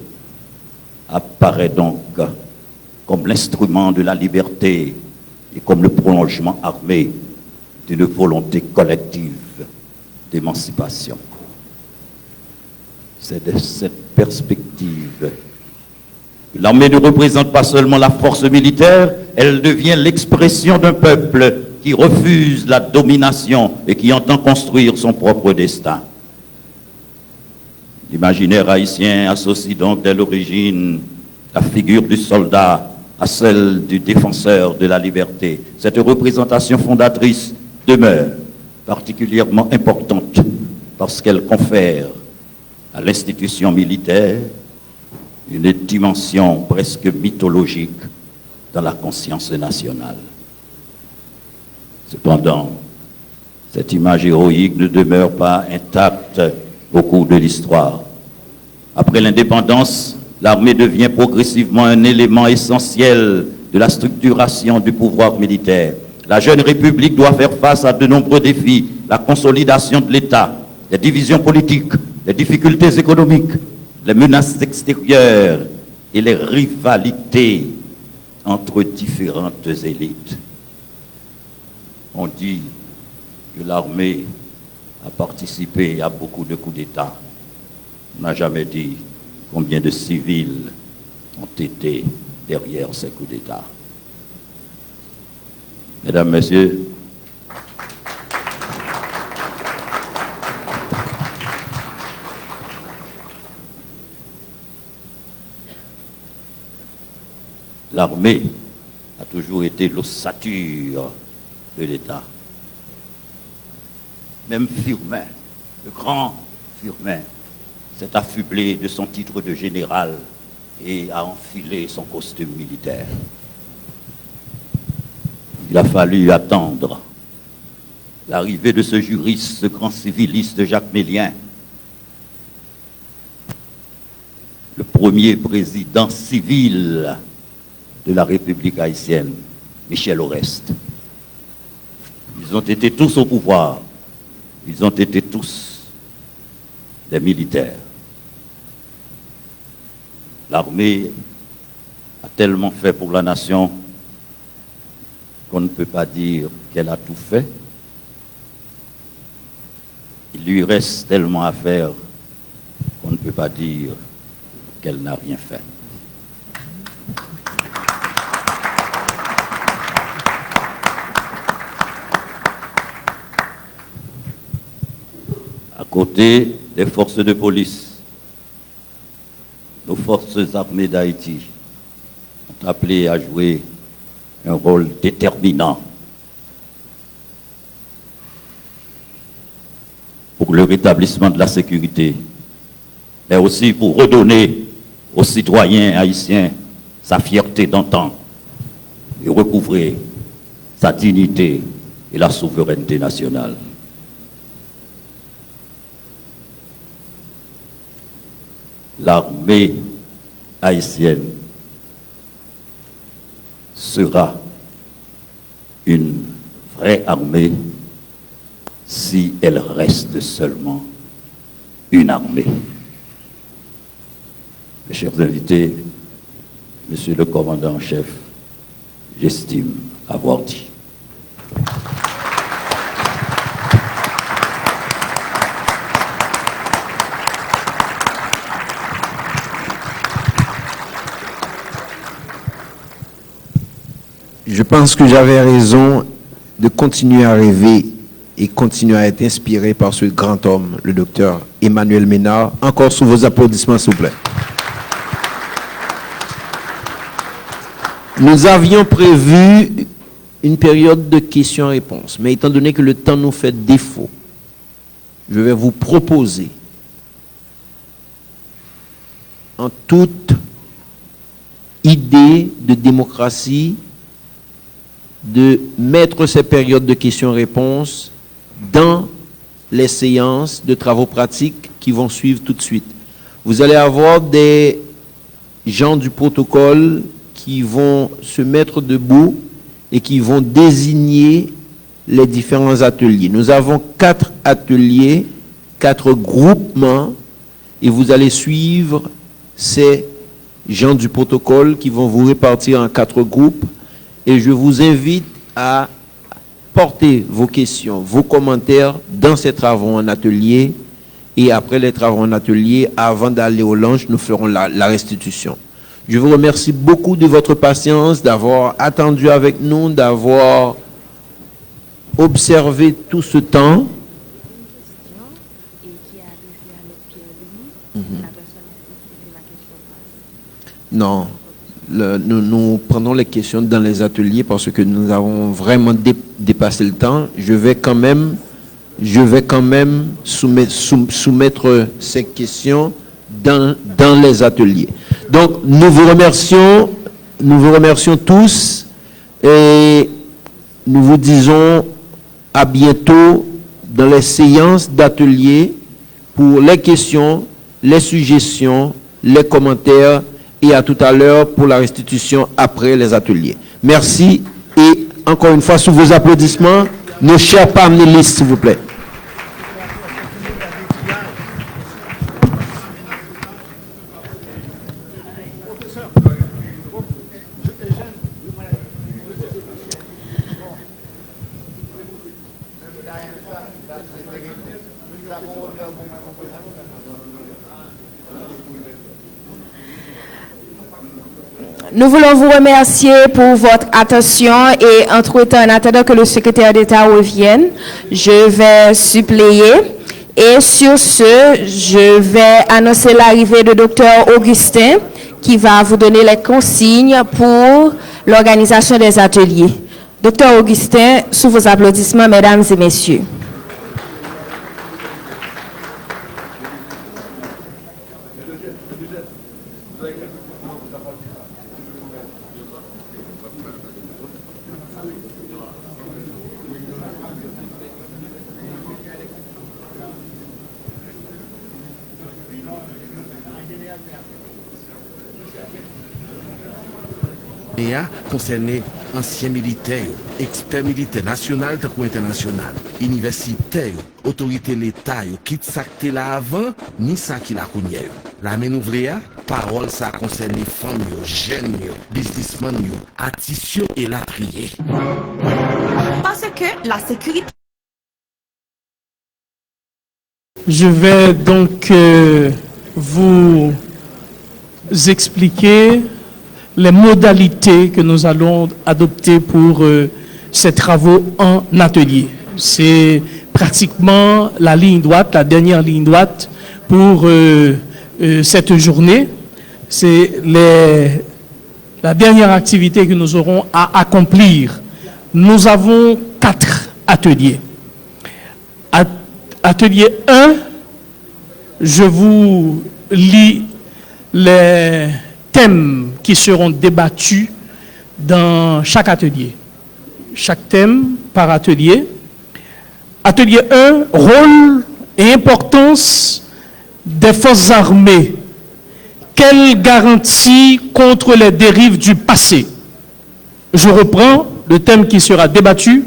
apparaît donc comme l'instrument de la liberté et comme le prolongement armé d'une volonté collective d'émancipation. C'est de cette perspective que l'armée ne représente pas seulement la force militaire, elle devient l'expression d'un peuple qui refuse la domination et qui entend construire son propre destin. L'imaginaire haïtien associe donc dès l'origine la figure du soldat à celle du défenseur de la liberté. Cette représentation fondatrice demeure particulièrement importante parce qu'elle confère à l'institution militaire une dimension presque mythologique dans la conscience nationale. Cependant, cette image héroïque ne demeure pas intacte au cours de l'histoire. Après l'indépendance, l'armée devient progressivement un élément essentiel de la structuration du pouvoir militaire. La jeune République doit faire face à de nombreux défis, la consolidation de l'État, les divisions politiques, les difficultés économiques, les menaces extérieures et les rivalités entre différentes élites. On dit que l'armée a participé à beaucoup de coups d'État. On n'a jamais dit combien de civils ont été derrière ces coups d'État. Mesdames, Messieurs, l'armée a toujours été l'ossature de l'État. Même Firmin, le grand Firmin, s'est affublé de son titre de général et a enfilé son costume militaire. il a fallu attendre l'arrivée de ce juriste, ce grand civiliste Jacques Mélien, le premier président civil de la République haïtienne, Michel Oreste. Ils ont été tous au pouvoir, ils ont été tous des militaires. L'armée a tellement fait pour la nation qu'on ne peut pas dire qu'elle a tout fait. Il lui reste tellement à faire qu'on ne peut pas dire qu'elle n'a rien fait. À côté des forces de police, nos forces armées d'Haïti sont appelées à jouer un rôle déterminant pour le rétablissement de la sécurité, mais aussi pour redonner aux citoyens haïtiens sa fierté d'antan et recouvrer sa dignité et la souveraineté nationale. L'armée haïtienne sera une vraie armée si elle reste seulement une armée. Mes chers invités, Monsieur le commandant en chef, j'estime avoir dit. Je pense que j'avais raison de continuer à rêver et continuer à être inspiré par ce grand homme, le docteur Emmanuel Ménard. Encore sous vos applaudissements, s'il vous plaît. Nous avions prévu une période de questions-réponses, mais étant donné que le temps nous fait défaut, je vais vous proposer, en toute idée de démocratie, de mettre ces périodes de questions-réponses dans les séances de travaux pratiques qui vont suivre tout de suite. Vous allez avoir des gens du protocole qui vont se mettre debout et qui vont désigner les différents ateliers. Nous avons 4 ateliers, 4 groupements, et vous allez suivre ces gens du protocole qui vont vous répartir en 4 groupes. Et je vous invite à porter vos questions, vos commentaires dans ces travaux en atelier. Et après les travaux en atelier, avant d'aller au lunch, nous ferons la restitution. Je vous remercie beaucoup de votre patience, d'avoir attendu avec nous, d'avoir observé tout ce temps. Non. Nous prenons les questions dans les ateliers parce que nous avons vraiment dépassé le temps. Je vais quand même soumettre ces questions dans les ateliers. Donc, nous vous remercions tous et nous vous disons à bientôt dans les séances d'ateliers pour les questions, les suggestions, les commentaires. Et à tout à l'heure pour la restitution après les ateliers. Merci et encore une fois, sous vos applaudissements, nos chers panélistes, s'il vous plaît. Nous voulons vous remercier pour votre attention et entre-temps, en attendant que le secrétaire d'État revienne, je vais suppléer. Et sur ce, je vais annoncer l'arrivée de Dr Augustin qui va vous donner les consignes pour l'organisation des ateliers. Dr Augustin, sous vos applaudissements, mesdames et messieurs. journée concernait anciens militaires, experts militaires nationaux ou internationaux, universitaires, autorités de l'État, qui s'actaient là avant, ni ça qui la connaît. La main ouvrière, parole ça concerne les femmes, jeunes, businessmen, artistes et la prière. Parce que la sécurité. Je vais donc vous expliquer les modalités que nous allons adopter pour ces travaux en atelier. C'est pratiquement la ligne droite, la dernière ligne droite pour cette journée. C'est la dernière activité que nous aurons à accomplir. Nous avons 4 ateliers. Atelier 1, je vous lis les thèmes qui seront débattus dans chaque atelier. Chaque thème par atelier. Atelier 1, rôle et importance des forces armées. Quelle garantie contre les dérives du passé? Je reprends le thème qui sera débattu.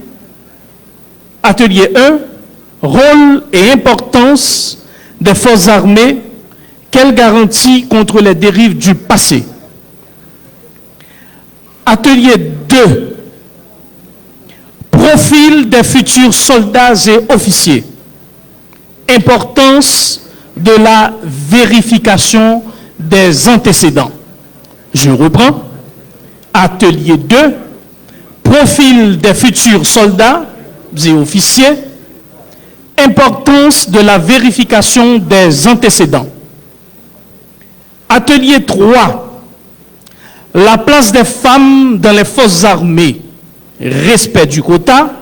Atelier 1, rôle et importance des forces armées. Quelle garantie contre les dérives du passé? Atelier 2. Profil des futurs soldats et officiers. Importance de la vérification des antécédents. Je reprends. Atelier 2. Profil des futurs soldats et officiers. Importance de la vérification des antécédents. Atelier 3. La place des femmes dans les forces armées. Respect du quota.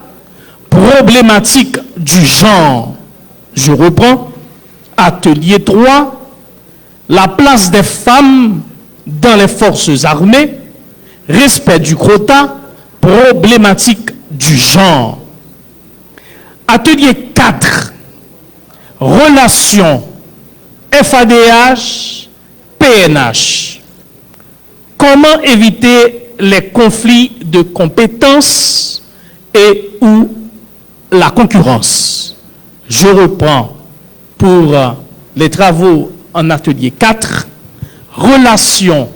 Problématique du genre. Je reprends. Atelier 3. La place des femmes dans les forces armées. Respect du quota. Problématique du genre. Atelier 4. Relations FADH, PNH. Comment éviter les conflits de compétences et ou la concurrence? Je reprends pour les travaux en atelier 4. Relations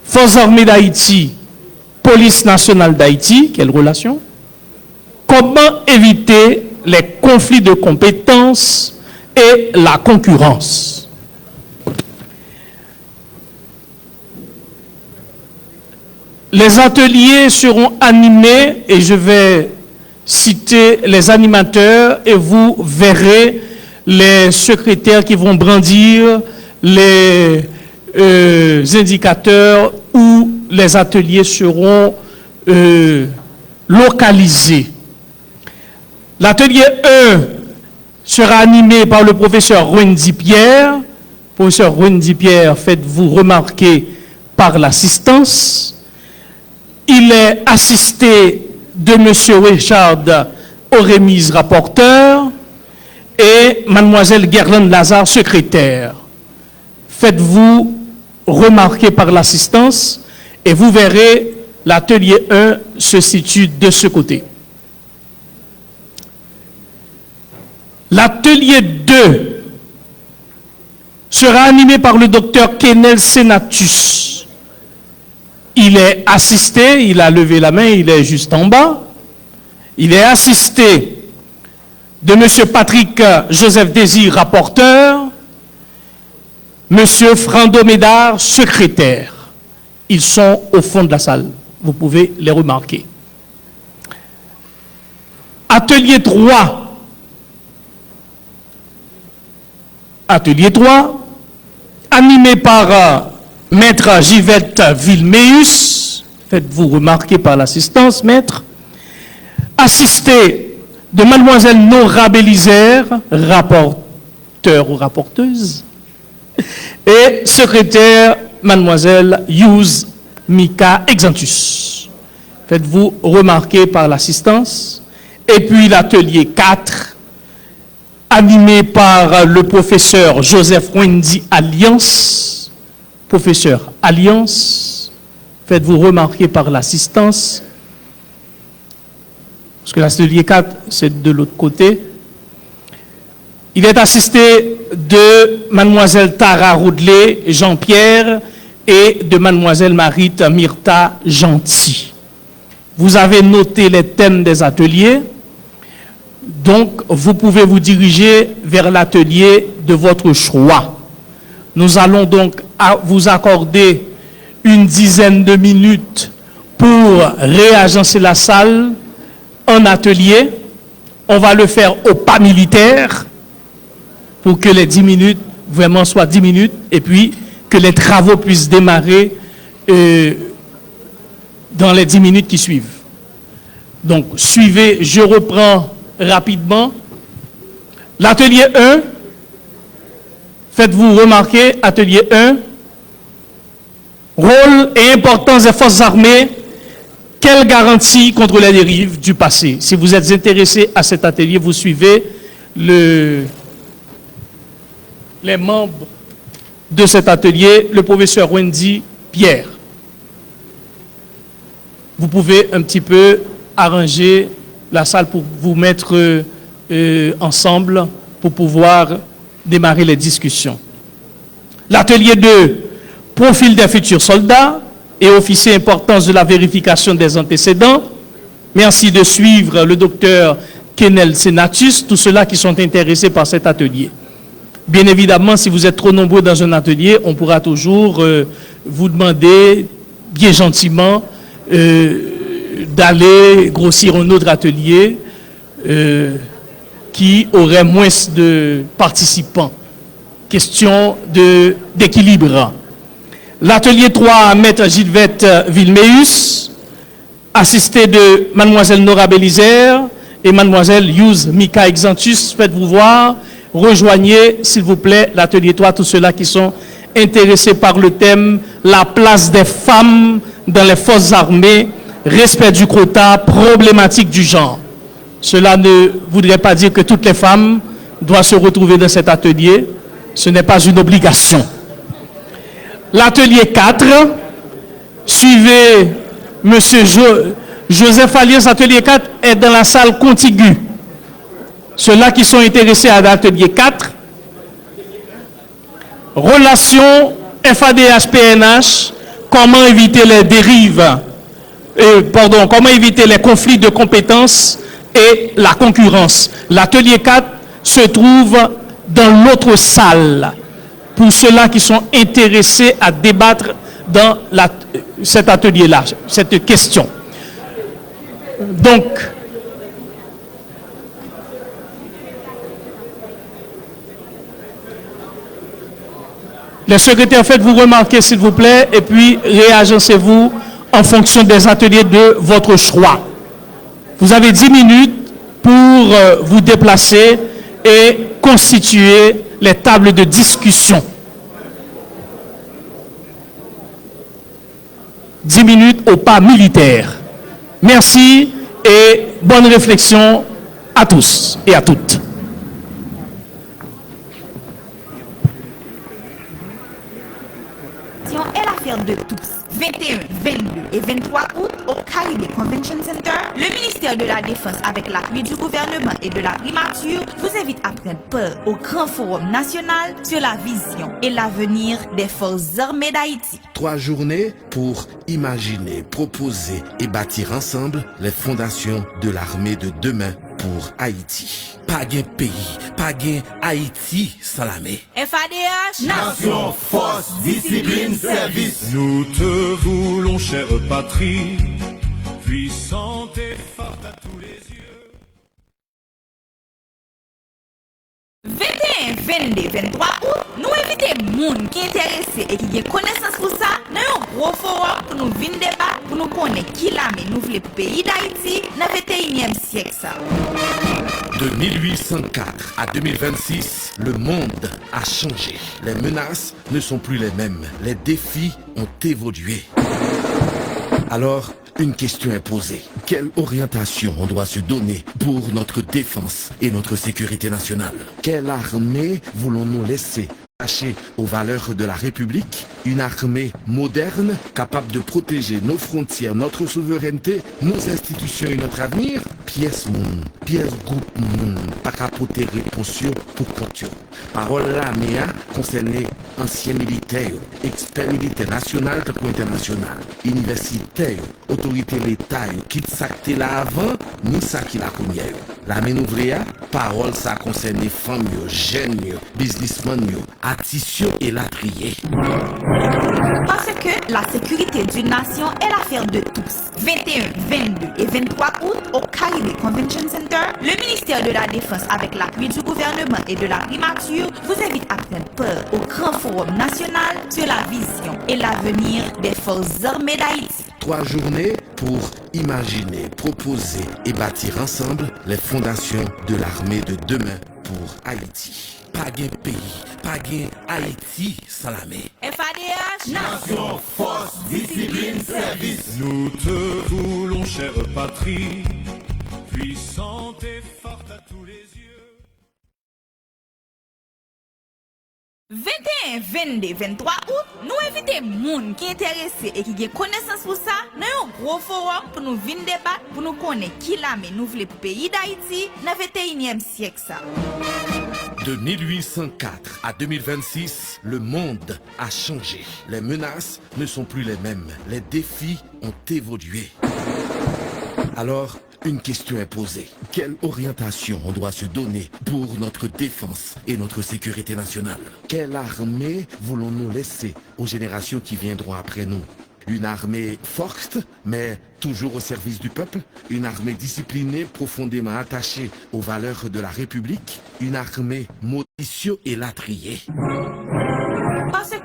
Forces armées d'Haïti, Police nationale d'Haïti. Quelle relation? Comment éviter les conflits de compétences et la concurrence? Les ateliers seront animés et je vais citer les animateurs et vous verrez les secrétaires qui vont brandir les indicateurs où les ateliers seront localisés. L'atelier 1 sera animé par le professeur Wendy Pierre. Professeur Wendy Pierre, faites-vous remarquer par l'assistance. Il est assisté de M. Richard Oremise, rapporteur, et Mademoiselle Guerlaine Lazare, secrétaire. Faites-vous remarquer par l'assistance et vous verrez l'atelier 1 se situe de ce côté. L'atelier 2 sera animé par le docteur Kenel Senatus. Il est assisté, il a levé la main, il est juste en bas. Il est assisté de M. Patrick Joseph Désir, rapporteur, M. Frando Médard, secrétaire. Ils sont au fond de la salle. Vous pouvez les remarquer. Atelier 3. Atelier 3, animé par Maître Givette Vilméus, faites-vous remarquer par l'assistance, Maître, assisté de Mademoiselle Nora Bélisère, rapporteur ou rapporteuse, et secrétaire Mademoiselle Hughes Mika Exantus. Faites-vous remarquer par l'assistance. Et puis l'atelier 4, animé par le professeur Joseph Wendy Alliance, professeur Alliance, faites-vous remarquer par l'assistance, parce que l'atelier 4, c'est de l'autre côté. Il est assisté de mademoiselle Tara Roudelet Jean-Pierre et de mademoiselle Marite Myrta Gentil. Vous avez noté les thèmes des ateliers, donc vous pouvez vous diriger vers l'atelier de votre choix. Nous allons donc vous accorder une dizaine de minutes pour réagencer la salle en atelier. On va le faire au pas militaire pour que les 10 minutes vraiment soient 10 minutes et puis que les travaux puissent démarrer dans les 10 minutes qui suivent. Donc, suivez, je reprends rapidement. L'atelier 1, faites-vous remarquer, atelier 1, rôle et importance des forces armées, quelle garantie contre les dérives du passé? Si vous êtes intéressé à cet atelier, vous suivez les membres de cet atelier, le professeur Wendy Pierre. Vous pouvez un petit peu arranger la salle pour vous mettre ensemble pour pouvoir démarrer les discussions. L'atelier 2, profil des futurs soldats et officiers, importance de la vérification des antécédents. Merci de suivre le docteur Kenel Senatus, tous ceux-là qui sont intéressés par cet atelier. Bien évidemment, si vous êtes trop nombreux dans un atelier, on pourra toujours vous demander, bien gentiment, d'aller grossir un autre atelier qui aurait moins de participants. Question d'équilibre. L'atelier 3, maître Gilberte Vilmeus, assisté de mademoiselle Nora Bélisère et mademoiselle Yous Mika Exantus. Faites-vous voir. Rejoignez, s'il vous plaît, l'atelier 3, tous ceux-là qui sont intéressés par le thème « La place des femmes dans les forces armées, respect du quota, problématique du genre ». Cela ne voudrait pas dire que toutes les femmes doivent se retrouver dans cet atelier. Ce n'est pas une obligation. L'atelier 4, suivez M. Joseph Alias, atelier 4 est dans la salle contiguë. Ceux-là qui sont intéressés à l'atelier 4, relations FADH-PNH, comment éviter les dérives, comment éviter les conflits de compétences et la concurrence. L'atelier 4 se trouve dans l'autre salle pour ceux-là qui sont intéressés à débattre dans cet atelier-là, cette question. Donc, les secrétaires, faites-vous remarquer s'il vous plaît et puis réagencez-vous en fonction des ateliers de votre choix. Vous avez 10 minutes pour vous déplacer et constituer les tables de discussion. 10 minutes au pas militaire. Merci et bonne réflexion à tous et à toutes. Est l'affaire de tous. 21, 22 et 23 août au Caribbean Convention Center, le ministère de la Défense avec l'appui du gouvernement et de la primature vous invite à prendre part au grand forum national sur la vision et l'avenir des forces armées d'Haïti. 3 journées pour imaginer, proposer et bâtir ensemble les fondations de l'armée de demain pour Haïti. Pas de pays, pas de Haïti sans l'armée. FADH, Nation, force, discipline, service. Nous te voulons, chère patrie, puissante et forte à tous les yeux. 21, 22, 23 août, nous invitons les gens qui sont intéressés et qui ont connaissance pour ça dans un gros forum pour nous venir débat, pour nous connaître qui l'armée nous voulons pour le pays d'Haïti dans le 21e siècle. De 1804 à 2026, le monde a changé. Les menaces ne sont plus les mêmes. Les défis ont évolué. Alors, une question est posée. Quelle orientation on doit se donner pour notre défense et notre sécurité nationale? Quelle armée voulons-nous laisser attachée aux valeurs de la République, une armée moderne capable de protéger nos frontières, notre souveraineté, nos institutions et notre avenir, pièce groupe moun, pas capoter réponse pour compte. Parole là, mais concerné ancien militaire, expert militaire national ou international, universitaire, autorité l'État, quitte ça que là avant, ni ça qui la connaît. La main ouvrière, parole ça concerne femmes, jeunes, businessmen, artistes et la trier. Parce que la sécurité d'une nation est l'affaire de tous. 21, 22 et 23 août au Caribbean Convention Center, le ministère de la Défense avec l'appui du gouvernement et de la primature vous invite à prendre part au grand forum national sur la vision et l'avenir des forces armées d'Haïti. 3 journées pour imaginer, proposer et bâtir ensemble les fondations de l'armée de demain pour Haïti. Pas de pays, pas de Haïti, salamé. FADH, Nation, force, discipline, service. Nous te voulons, chère patrie, puissante et forte à tous les yeux. 21, 22, 23 août, nous invitons moun qui intéressé et qui a connaissance pour ça dans un gros forum pour nous venir débattre, pour nous connaître qui l'armée nous voulait pour le pays d'Haïti dans le 21e siècle. Ça. De 1804 à 2026, le monde a changé. Les menaces ne sont plus les mêmes. Les défis ont évolué. Alors, une question est posée. Quelle orientation on doit se donner pour notre défense et notre sécurité nationale? Quelle armée voulons-nous laisser aux générations qui viendront après nous? Une armée forte, mais toujours au service du peuple. Une armée disciplinée, profondément attachée aux valeurs de la République. Une armée modicieuse et latriée. Parce que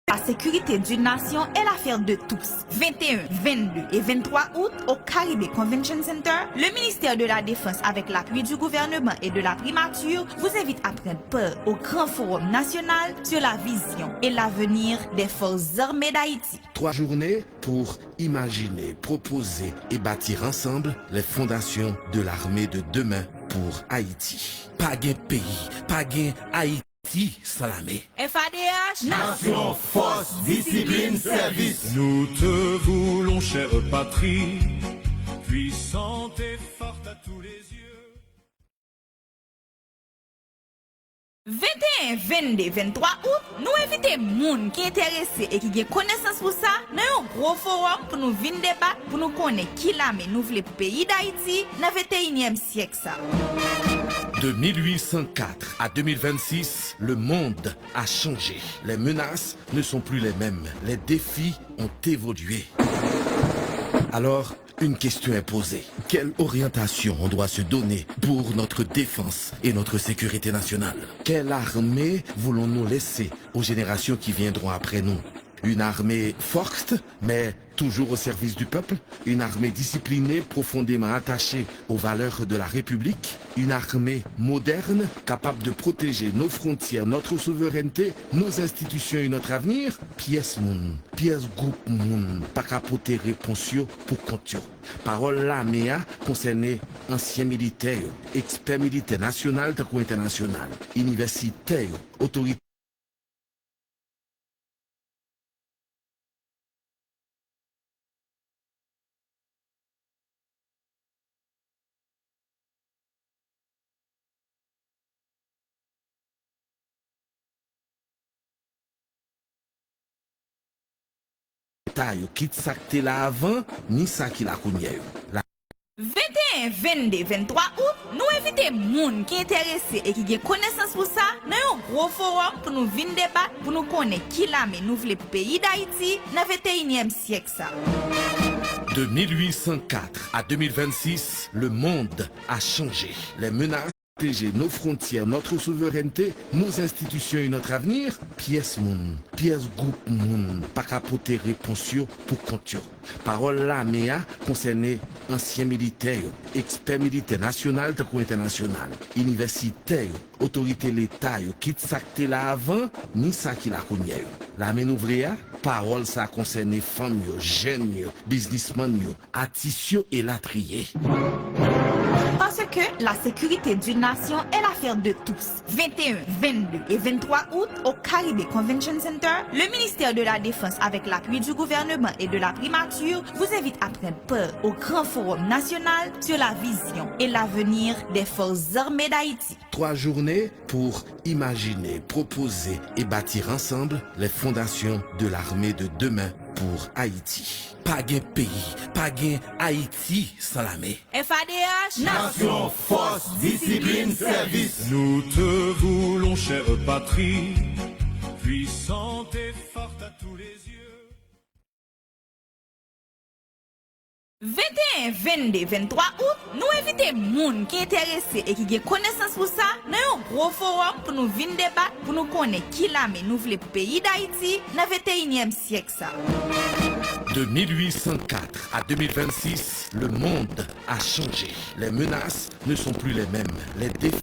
la sécurité d'une nation est l'affaire de tous. 21, 22 et 23 août au Caribbean Convention Center, le ministère de la Défense avec l'appui du gouvernement et de la primature vous invite à prendre part au grand forum national sur la vision et l'avenir des forces armées d'Haïti. 3 journées pour imaginer, proposer et bâtir ensemble les fondations de l'armée de demain pour Haïti. Pas de pays, pas de Haïti. Salamé. FADH, Nation, force, discipline, service. Nous te voulons, chère patrie, puissante et forte à tous les yeux. 21, 22, 23 août, nous invitons moun qui intéressé et qui a connaissance pour ça dans un gros forum pour nous venir débattre, pour nous connaître qui l'armée nous voulait pour le pays d'Haïti dans le 21e siècle. Ça. De 1804 à 2026, le monde a changé. Les menaces ne sont plus les mêmes. Les défis ont évolué. Alors, une question est posée. Quelle orientation on doit se donner pour notre défense et notre sécurité nationale? Quelle armée voulons-nous laisser aux générations qui viendront après nous? Une armée forte, mais toujours au service du peuple. Une armée disciplinée, profondément attachée aux valeurs de la République. Une armée moderne, capable de protéger nos frontières, notre souveraineté, nos institutions et notre avenir. Pièce groupe moun, pas capoter réponse pour compte. Parole là, mais concerné ancien militaire, expert militaire national ou international, universitaire, autorité. Quitte ça que là avant, ni ça qui la connaît. 21, 22, 23 août, nous invitons moun qui intéressé et qui a connaissance pour ça dans un gros forum pour nous venir débattre, pour nous connaître qui l'armée nous voulait pour le pays d'Haïti dans le 21e siècle. Ça. De 1804 à 2026, le monde a changé. Les menaces protéger nos frontières, notre souveraineté, nos institutions et notre avenir, pièce groupe moun, pas capoter réponse pour compte. Parole là, mais concerné anciens militaires, experts militaires national ou international, universitaires, autorités l'État, quitte ça que là avant, ni ça qui la connaît. La ouvrière, parole ça concerne femmes, jeunes, businessmen, artistes et latriers. Parce que la sécurité d'une nation est l'affaire de tous. 21, 22 et 23 août, au Caribé Convention Center, le ministère de la Défense, avec l'appui du gouvernement et de la primature, vous invite à prendre part au grand forum national sur la vision et l'avenir des forces armées d'Haïti. 3 journées pour imaginer, proposer et bâtir ensemble les fondations de l'armée de demain pour Haïti. Pas gain pays, pas gain Haïti sans l'armée. FADH, Nation, force, discipline, service. Nous te voulons, chère patrie, puissante et forte à tous les yeux. 21, 22, 23 août, nous invitons moun qui est intéressé et qui a connaissance pour ça dans un gros forum pour nous venir débattre, pour nous connaître qui l'armée nous voulait pour le pays d'Haïti dans le 21e siècle. Ça. De 1804 à 2026, le monde a changé. Les menaces ne sont plus les mêmes. Les défis